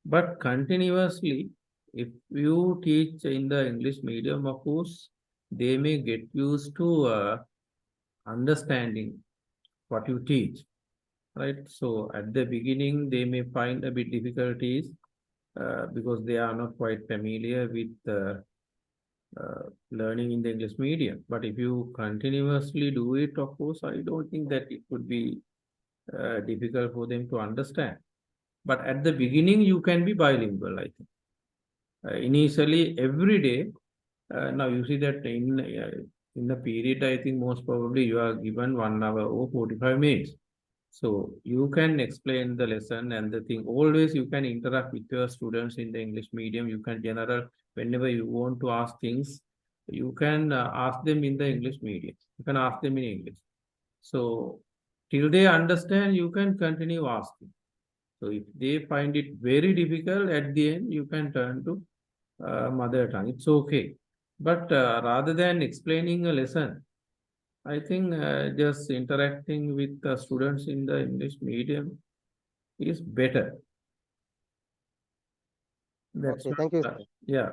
But continuously, if you teach in the English medium, of course, they may get used to understanding what you teach, right? So at the beginning, they may find a bit difficulties because they are not quite familiar with learning in the English medium. But if you continuously do it, of course, I don't think that it would be difficult for them to understand. But at the beginning, you can be bilingual, I think. Initially, every day, now you see that in the period, I think most probably you are given 1 hour or 45 minutes. So you can explain the lesson and the thing. Always you can interact with your students in the English medium. You can general whenever you want to ask things, you can ask them in the English medium. You can ask them in English. So till they understand, you can continue asking. So if they find it very difficult, at the end you can turn to mother tongue. It's okay. But rather than explaining a lesson, I think just interacting with the students in the English medium is better. That's Okay, thank you, my, sir. yeah.